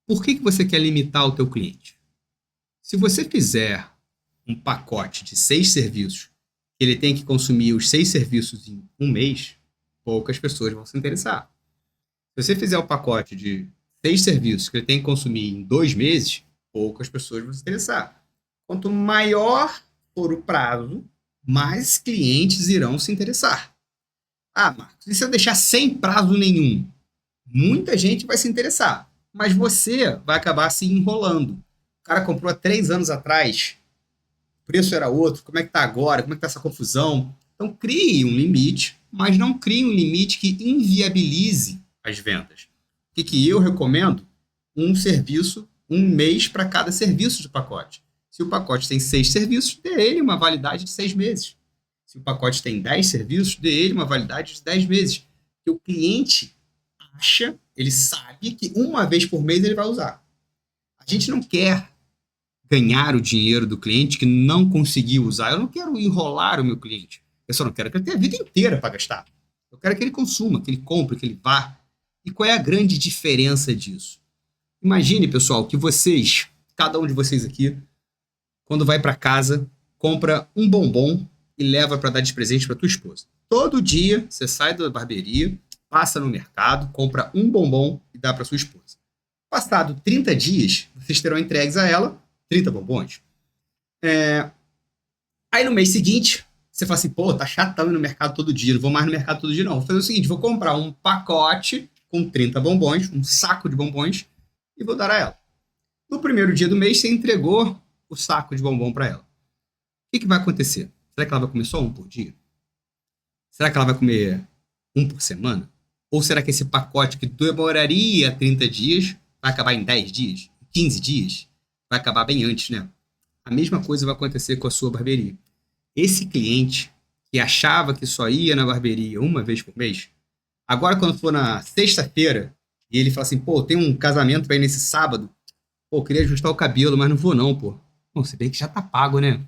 por que você quer limitar o teu cliente? Se você fizer um pacote de 6 serviços, ele tem que consumir os 6 serviços em um mês, poucas pessoas vão se interessar. Se você fizer um pacote de 6 serviços que ele tem que consumir em 2 meses, poucas pessoas vão se interessar. Quanto maior for o prazo, mais clientes irão se interessar. Marcos, e se eu deixar sem prazo nenhum? Muita gente vai se interessar, mas você vai acabar se enrolando. O cara comprou há 3 anos atrás, o preço era outro, como é que está agora, como é que está essa confusão? Então crie um limite, mas não crie um limite que inviabilize as vendas. O que eu recomendo? Um serviço, um mês para cada serviço do pacote. Se o pacote tem 6 serviços, dê ele uma validade de 6 meses. Se o pacote tem 10 serviços, dê ele uma validade de 10 meses. Porque o cliente acha, ele sabe que uma vez por mês ele vai usar. A gente não quer ganhar o dinheiro do cliente que não conseguiu usar. Eu não quero enrolar o meu cliente. Eu só não quero que ele tenha a vida inteira para gastar. Eu quero que ele consuma, que ele compre, que ele vá. E qual é a grande diferença disso? Imagine, pessoal, que vocês, cada um de vocês aqui, quando vai para casa, compra um bombom e leva para dar de presente para tua esposa. Todo dia você sai da barbearia, passa no mercado, compra um bombom e dá para sua esposa. Passado 30 dias, vocês terão entregues a ela 30 bombons. Aí no mês seguinte, você fala assim, pô, tá chatão ir no mercado todo dia, não vou mais no mercado todo dia não. Vou fazer o seguinte, vou comprar um pacote com 30 bombons, um saco de bombons, e vou dar a ela. No primeiro dia do mês, você entregou o saco de bombom para ela. O que vai acontecer? Será que ela vai comer só um por dia? Será que ela vai comer um por semana? Ou será que esse pacote que demoraria 30 dias vai acabar em 10 dias? 15 dias? Vai acabar bem antes, né? A mesma coisa vai acontecer com a sua barbearia. Esse cliente que achava que só ia na barbearia uma vez por mês, agora quando for na sexta-feira e ele fala assim, pô, tem um casamento pra ir nesse sábado, pô, queria ajustar o cabelo, mas não vou não, pô. Bom, se bem que já tá pago, né?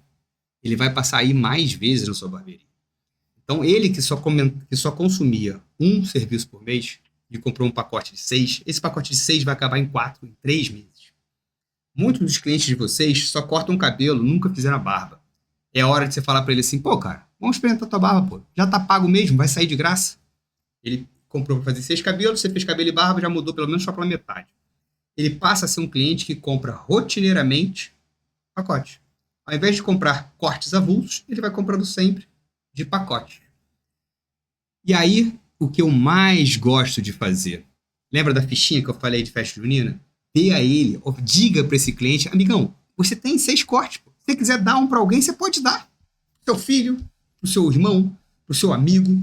Ele vai passar aí mais vezes na sua barbearia. Então, ele que só consumia um serviço por mês e comprou um pacote de 6, esse pacote de 6 vai acabar em 4, em 3 meses. Muitos dos clientes de vocês só cortam o cabelo, nunca fizeram a barba. É a hora de você falar para ele assim, pô, cara, vamos experimentar tua barba, pô. Já tá pago mesmo, vai sair de graça. Ele comprou para fazer 6 cabelos, você fez cabelo e barba, já mudou pelo menos só pela metade. Ele passa a ser um cliente que compra rotineiramente pacote. Ao invés de comprar cortes avulsos, ele vai comprando sempre de pacote. E aí, o que eu mais gosto de fazer? Lembra da fichinha que eu falei de festa junina? Dê a ele, ou diga para esse cliente, amigão, você tem 6 cortes. Pô. Se você quiser dar um para alguém, você pode dar. Pro seu filho, pro seu irmão, pro seu amigo.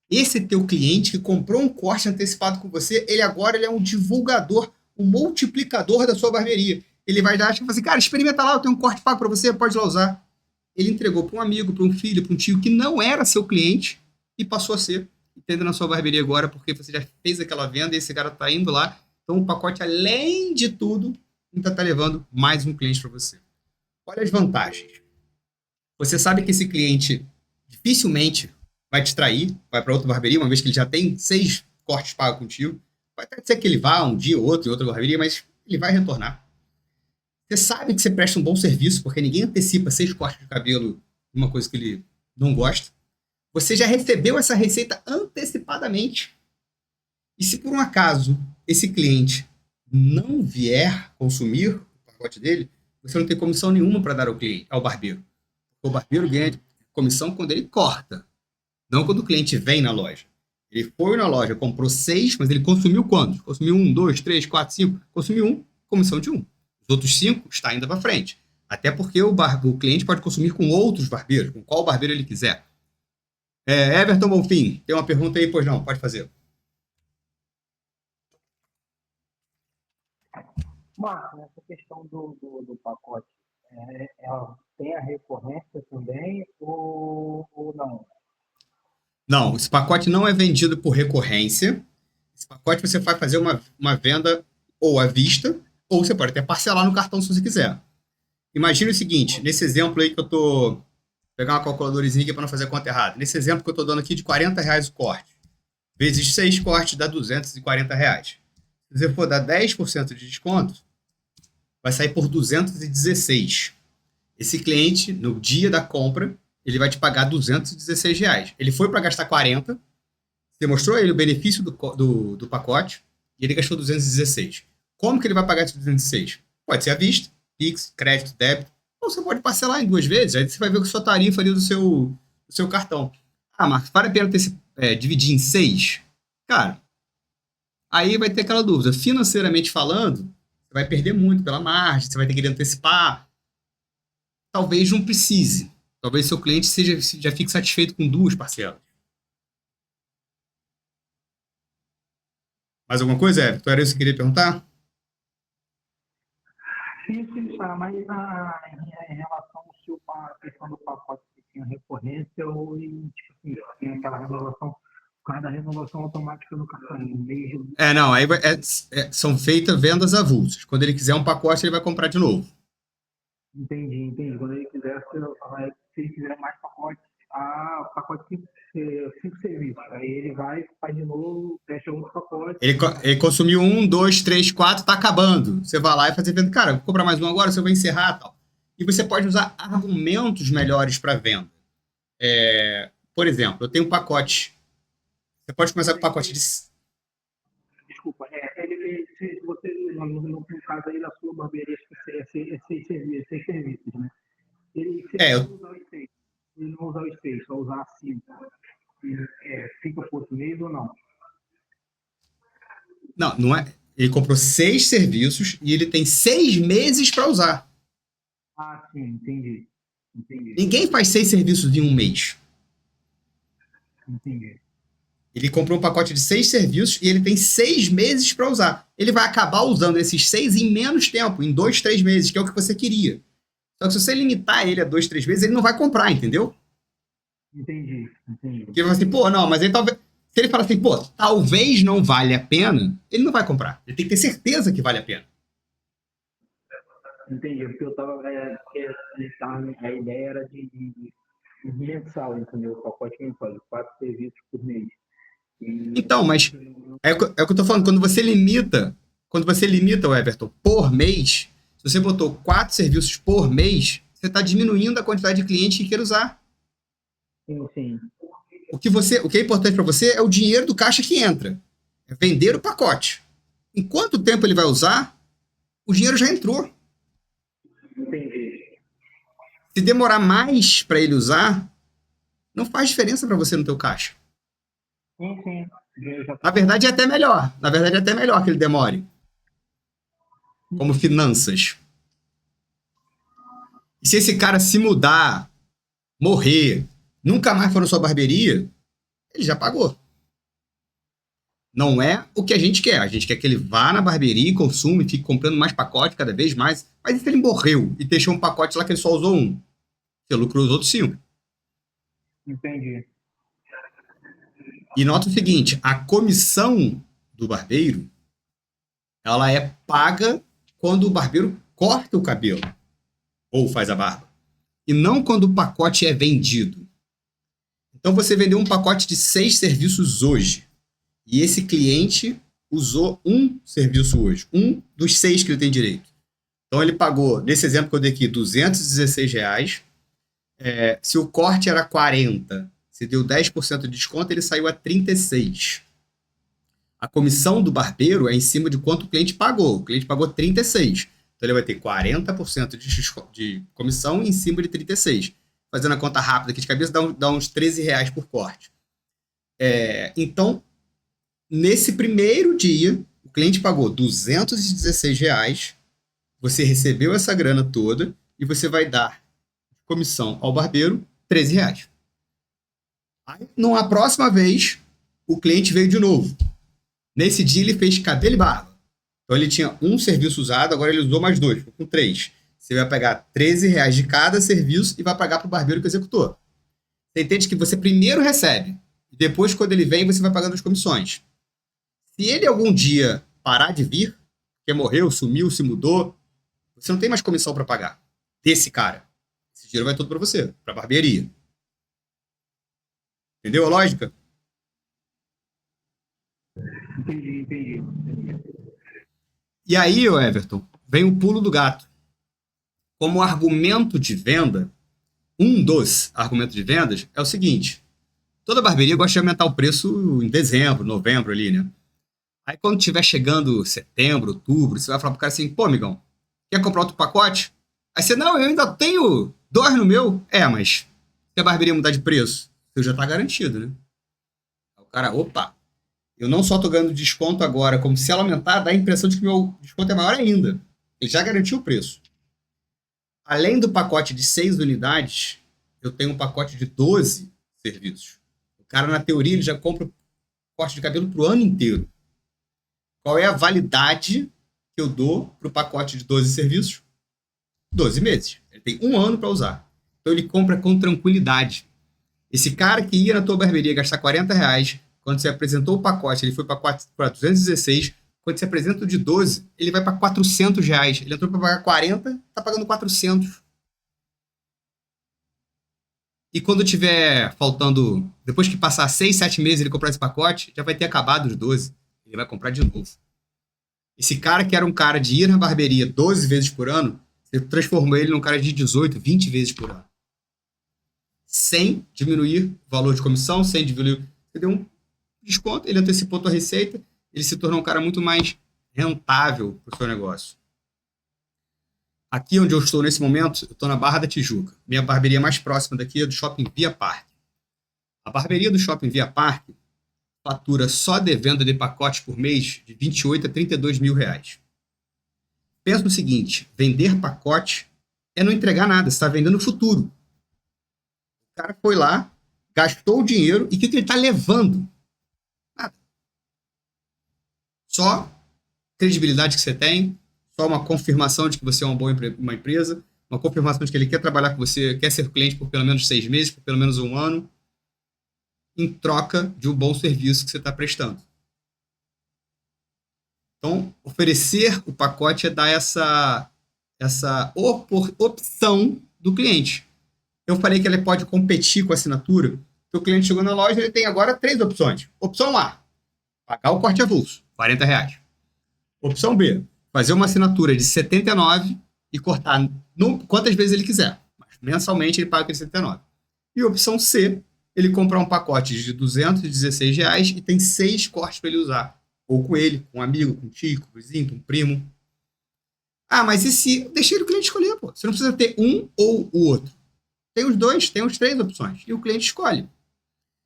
Esse teu cliente que comprou um corte antecipado com você, ele agora é um divulgador, um multiplicador da sua barbearia. Ele vai dar e fala assim, cara, experimenta lá, eu tenho um corte pago para você, pode lá usar. Ele entregou para um amigo, para um filho, para um tio que não era seu cliente e passou a ser. Entenda na sua barbearia agora, porque você já fez aquela venda e esse cara está indo lá. Então o pacote, além de tudo, ainda está levando mais um cliente para você. Olha as vantagens. Você sabe que esse cliente dificilmente vai te trair, vai para outra barbearia, uma vez que ele já tem 6 cortes pagos contigo. Vai até ser que ele vá um dia ou outro em outra barbearia, mas ele vai retornar. Você sabe que você presta um bom serviço, porque ninguém antecipa 6 cortes de cabelo de uma coisa que ele não gosta. Você já recebeu essa receita antecipadamente. E se por um acaso esse cliente não vier consumir o pacote dele, você não tem comissão nenhuma para dar ao barbeiro. O barbeiro ganha comissão quando ele corta, não quando o cliente vem na loja. Ele foi na loja, comprou 6, mas ele consumiu quantos? Consumiu 1, 2, 3, 4, 5. Consumiu 1, comissão de 1. Os outros 5 está ainda para frente. Até porque o cliente pode consumir com outros barbeiros, com qual barbeiro ele quiser. Everton Bonfim, tem uma pergunta aí? Pois não, pode fazer. Marco, essa questão do pacote, ela tem a recorrência também ou não? Não, esse pacote não é vendido por recorrência. Esse pacote você vai fazer uma venda ou à vista, ou você pode até parcelar no cartão se você quiser. Imagina o seguinte, nesse exemplo aí que eu tô... pegar uma calculadorazinha aqui para não fazer a conta errada. Nesse exemplo que eu tô dando aqui de R$40 o corte, vezes 6 cortes dá R$240. Se você for dar 10% de desconto, vai sair por 216. Esse cliente, no dia da compra, ele vai te pagar R$216. Ele foi para gastar 40, você mostrou a ele o benefício do pacote, e ele gastou 216. Como que ele vai pagar esses 216? Pode ser à vista, Pix, crédito, débito, ou você pode parcelar em 2 vezes, aí você vai ver com a sua tarifa ali do seu cartão. Ah, Marcos, vale a pena dividir em 6? Cara, aí vai ter aquela dúvida. Financeiramente falando, você vai perder muito pela margem, você vai ter que antecipar. Talvez não precise. Talvez seu cliente já fique satisfeito com 2 parcelas. Mais alguma coisa, Everton? Era isso que eu queria perguntar? Sim, mas em relação à questão do pacote tem a recorrência ou tipo assim, tem aquela renovação, por causa da renovação automática do cartão. Meio... Não, aí são feitas vendas avulsas. Quando ele quiser um pacote, ele vai comprar de novo. Entendi. Quando ele quiser, se ele quiser mais pacotes, pacote 5 serviços. Aí ele vai, faz de novo, fecha outro pacote. Ele consumiu 1, 2, 3, 4, tá acabando. Você vai lá e faz venda. Cara, vou comprar mais um agora, você vai encerrar e tal. E você pode usar argumentos melhores para venda. Por exemplo, eu tenho um pacote. Você pode começar com o pacote de... Desculpa, se você, no caso aí da sua barbearia, é 6 serviços, né? Se ele não usar os 6, ele não usar os 6, só usar 5, fica por outro mês ou não? Não é. Ele comprou 6 serviços e ele tem 6 meses para usar. Sim, entendi. Ninguém faz 6 serviços em um mês. Entendi. Ele comprou um pacote de 6 serviços e ele tem 6 meses para usar. Ele vai acabar usando esses 6 em menos tempo, em 2, 3 meses, que é o que você queria. Só que se você limitar ele a 2, 3 meses, ele não vai comprar, entendeu? Entendi. Porque ele vai assim, pô, não, mas ele talvez... Se ele fala assim, pô, talvez não vale a pena, ele não vai comprar. Ele tem que ter certeza que vale a pena. Entendi, porque eu tava... a ideia era de mensal, entendeu? O pacote mensal, de 4 serviços por mês. Então, mas é o que eu tô falando, quando você limita, o Everton, por mês, se você botou 4 serviços por mês, você está diminuindo a quantidade de clientes que quer usar. Sim. O que é importante para você é o dinheiro do caixa que entra. É vender o pacote. Em quanto tempo ele vai usar, o dinheiro já entrou. Entendi. Se demorar mais para ele usar, não faz diferença para você no teu caixa. Sim. Na verdade é até melhor. Que ele demore. Como finanças. E se esse cara se mudar, morrer, nunca mais for na sua barbearia, ele já pagou. Não é o que a gente quer. A gente quer que ele vá na barbearia e consuma e fique comprando mais pacote cada vez mais. Mas e se ele morreu e deixou um pacote lá que ele só usou um? Você lucrou os outros 5. Entendi. E nota o seguinte, a comissão do barbeiro, ela é paga quando o barbeiro corta o cabelo ou faz a barba. E não quando o pacote é vendido. Então você vendeu um pacote de 6 serviços hoje. E esse cliente usou um serviço hoje. Um dos 6 que ele tem direito. Então ele pagou, nesse exemplo que eu dei aqui, R$216. Se o corte era 40, você deu 10% de desconto, ele saiu a 36. A comissão do barbeiro é em cima de quanto o cliente pagou. O cliente pagou 36. Então ele vai ter 40% de comissão em cima de 36. Fazendo a conta rápida aqui de cabeça, dá uns R$13 por corte. Então, nesse primeiro dia, o cliente pagou R$216, você recebeu essa grana toda e você vai dar comissão ao barbeiro R$13. Aí, numa próxima vez, o cliente veio de novo. Nesse dia, ele fez cabelo e barba. Então, ele tinha um serviço usado, agora ele usou mais 2, com 3. Você vai pagar R$13 de cada serviço e vai pagar para o barbeiro que executou. Você entende que você primeiro recebe, e depois, quando ele vem, você vai pagando as comissões. Se ele algum dia parar de vir, porque morreu, sumiu, se mudou, você não tem mais comissão para pagar desse cara. Esse dinheiro vai todo para você, para a barbearia. Entendeu a lógica? Entendi. E aí, Everton, vem o pulo do gato. Como argumento de venda, um dos argumentos de vendas é o seguinte: toda barbearia gosta de aumentar o preço em dezembro, novembro ali, né? Aí quando estiver chegando setembro, outubro, você vai falar pro cara assim, pô, amigão, quer comprar outro pacote? Aí você, não, eu ainda tenho 2 no meu. Mas se a barbearia mudar de preço, você já tá garantido, né? Aí o cara, opa, eu não só tô ganhando desconto agora, como se ela aumentar, dá a impressão de que meu desconto é maior ainda. Ele já garantiu o preço. Além do pacote de 6 unidades, eu tenho um pacote de 12 serviços. O cara, na teoria, ele já compra o corte de cabelo pro ano inteiro. Qual é a validade que eu dou pro pacote de 12 serviços? 12 meses. Ele tem 1 ano para usar. Então ele compra com tranquilidade. Esse cara que ia na tua barbearia gastar R$ 40, quando você apresentou o pacote, ele foi para 216. Quando você apresenta o de 12, ele vai para R$ 400. Ele entrou para pagar 40, tá pagando 400. E quando tiver faltando, depois que passar 6, 7 meses ele comprar esse pacote, já vai ter acabado os 12. Ele vai comprar de novo. Esse cara que era um cara de ir na barbearia 12 vezes por ano, você transformou ele num cara de 18, 20 vezes por ano. Sem diminuir o valor de comissão, sem diminuir... Você deu um desconto, ele antecipou a tua receita, ele se tornou um cara muito mais rentável para o seu negócio. Aqui onde eu estou nesse momento, eu estou na Barra da Tijuca. Minha barbearia mais próxima daqui é do Shopping Via Parque. A barbearia do Shopping Via Parque fatura só de venda de pacotes por mês de 28 a 32 mil reais. Pensa no seguinte, vender pacote é não entregar nada, você está vendendo o futuro. O cara foi lá, gastou o dinheiro e o que ele está levando? Nada. Só credibilidade que você tem, só uma confirmação de que você é uma empresa, uma confirmação de que ele quer trabalhar com você, quer ser cliente por pelo menos 6 meses, por pelo menos 1 ano, em troca de um bom serviço que você está prestando. Então, oferecer o pacote é dar essa opção do cliente. Eu falei que ele pode competir com a assinatura, porque o cliente chegou na loja, ele tem agora 3 opções. Opção A, pagar o corte avulso, R$ 40. Opção B, fazer uma assinatura de 79 e cortar quantas vezes ele quiser. Mas mensalmente ele paga aquele 79. E opção C, ele comprar um pacote de R$ 216 e tem 6 cortes para ele usar. Ou com ele, com um amigo, com um tio, com um vizinho, com um primo. Ah, mas e se... Deixei o cliente escolher, pô. Você não precisa ter um ou o outro. Tem os 2, tem as 3 opções. E o cliente escolhe.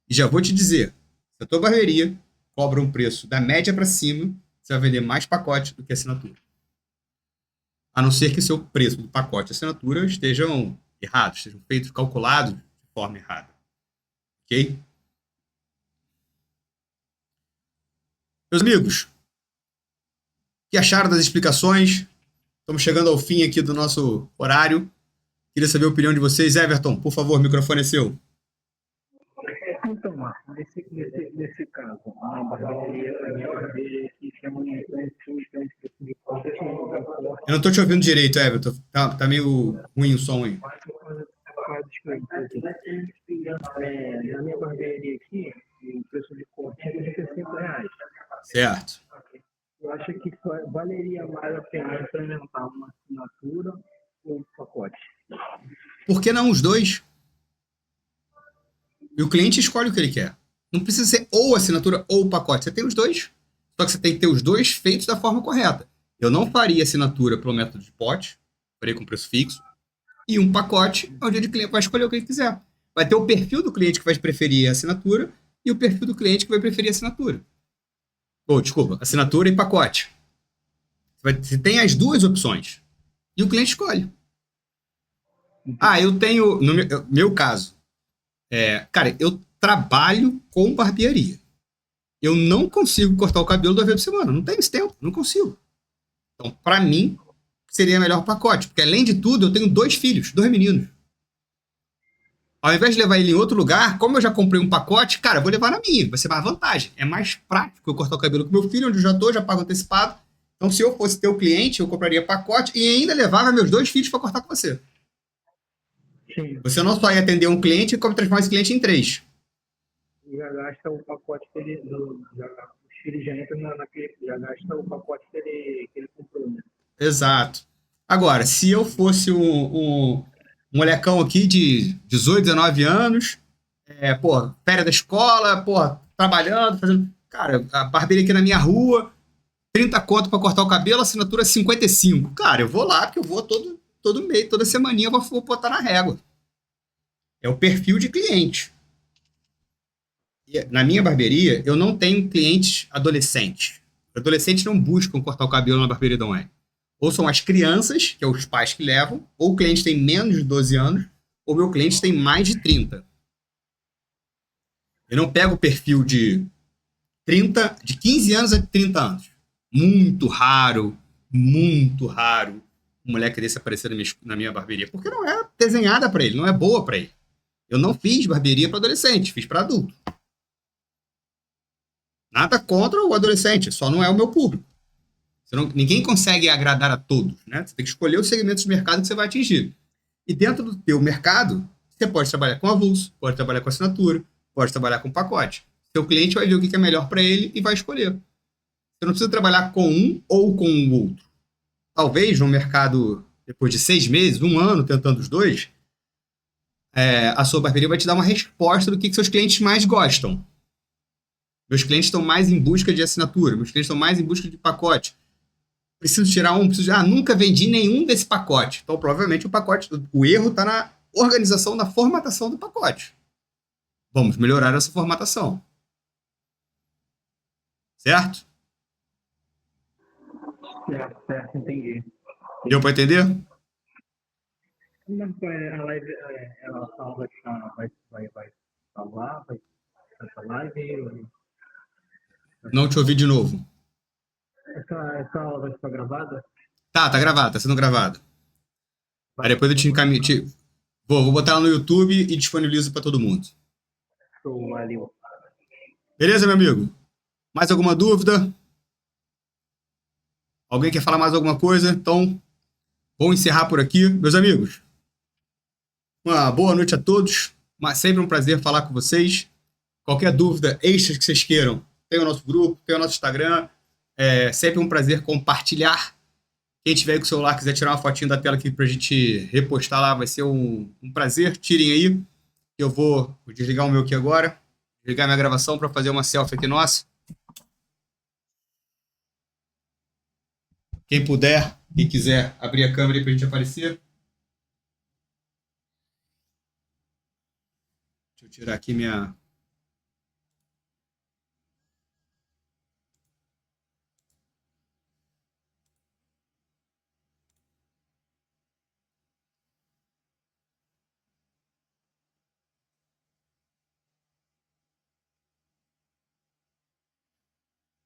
E já vou te dizer, se a tua barbearia cobra um preço da média para cima, você vai vender mais pacote do que assinatura. A não ser que seu preço do pacote e assinatura estejam errados, estejam feitos, calculados de forma errada. Ok? Meus amigos, o que acharam das explicações? Estamos chegando ao fim aqui do nosso horário. Queria saber a opinião de vocês. Everton, por favor, o microfone é seu. Então, Marcos, nesse caso, a barbearia que chama de Eu não estou te ouvindo direito, Everton. Tá meio ruim o som aí. Na minha barbearia aqui, o preço de corte é de R$ 65. Certo. Eu acho que valeria mais a pena implementar uma assinatura ou um pacote. Por que não os dois? E o cliente escolhe o que ele quer. Não precisa ser ou assinatura ou pacote. Você tem os dois. Só que você tem que ter os dois feitos da forma correta. Eu não faria assinatura pelo método de pote, faria com preço fixo, e um pacote onde o cliente vai escolher o que ele quiser. Vai ter o perfil do cliente que vai preferir a assinatura e o perfil do cliente que vai preferir a assinatura. Desculpa, assinatura e pacote. Você tem as duas opções. E o cliente escolhe. Eu tenho, no meu caso, cara, eu trabalho com barbearia. Eu não consigo cortar o cabelo 2 vezes por semana. Não tenho esse tempo, não consigo. Então, para mim, seria melhor pacote. Porque, além de tudo, eu tenho 2 filhos, 2 meninos. Ao invés de levar ele em outro lugar, como eu já comprei um pacote, cara, eu vou levar na minha. Vai ser mais vantagem. É mais prático eu cortar o cabelo com meu filho, onde eu já estou, já pago antecipado. Então, se eu fosse teu cliente, eu compraria pacote e ainda levava meus 2 filhos para cortar com você. Sim. Você não só ia atender um cliente, como transformar esse cliente em 3. Já gasta o pacote que ele... Os filhos já entram naquele... Já gasta o pacote que ele comprou, né? Exato. Agora, se eu fosse um molecão aqui de 18, 19 anos, férias da escola, trabalhando, fazendo... Cara, a barbearia aqui na minha rua, 30 conto pra cortar o cabelo, assinatura 55. Cara, eu vou lá, porque eu vou todo mês, toda semaninha eu vou botar na régua. É o perfil de cliente. E na minha barbearia, eu não tenho clientes adolescentes. Adolescentes não buscam cortar o cabelo na barbearia da Wayne. Ou são as crianças, que é os pais que levam, ou o cliente tem menos de 12 anos, ou meu cliente tem mais de 30. Eu não pego o perfil de 15 anos a 30 anos. Muito raro, um moleque desse aparecer na minha barbearia? Porque não é desenhada para ele, não é boa para ele. Eu não fiz barbearia para adolescente, fiz para adulto. Nada contra o adolescente, só não é o meu público. Ninguém consegue agradar a todos, né? Você tem que escolher os segmentos de mercado que você vai atingir. E dentro do teu mercado, você pode trabalhar com avulso, pode trabalhar com assinatura, pode trabalhar com pacote. Seu cliente vai ver o que é melhor para ele e vai escolher. Você não precisa trabalhar com um ou com o outro. Talvez no mercado, depois de 6 meses, 1 ano tentando os dois, a sua barbearia vai te dar uma resposta do que seus clientes mais gostam. Meus clientes estão mais em busca de assinatura, meus clientes estão mais em busca de pacote. Preciso tirar nunca vendi nenhum desse pacote. Então, provavelmente, o erro está na organização, na formatação do pacote. Vamos melhorar essa formatação. Certo? Certo, entendi. Deu para entender? Mas a live, ela vai salvar, essa live? Não te ouvi de novo. Essa aula vai ficar gravada? Tá gravado, tá sendo gravado. Aí depois eu te encaminho. Vou botar ela no YouTube e disponibilizo para todo mundo. Show, valeu. Beleza, meu amigo? Mais alguma dúvida? Alguém quer falar mais alguma coisa? Então, vou encerrar por aqui. Meus amigos, uma boa noite a todos. Sempre um prazer falar com vocês. Qualquer dúvida extra que vocês queiram, tem o nosso grupo, tem o nosso Instagram. É sempre um prazer compartilhar. Quem tiver aí com o celular, quiser tirar uma fotinha da tela aqui pra gente repostar lá, vai ser um prazer. Tirem aí. Eu vou desligar o meu aqui agora. Desligar minha gravação para fazer uma selfie aqui nossa. Quem puder, quem quiser abrir a câmera aí pra gente aparecer. Deixa eu tirar aqui minha...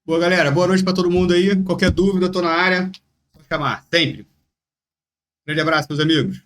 Boa, galera. Boa noite para todo mundo aí. Qualquer dúvida, eu tô na área. Só chamar, sempre. Grande abraço, meus amigos.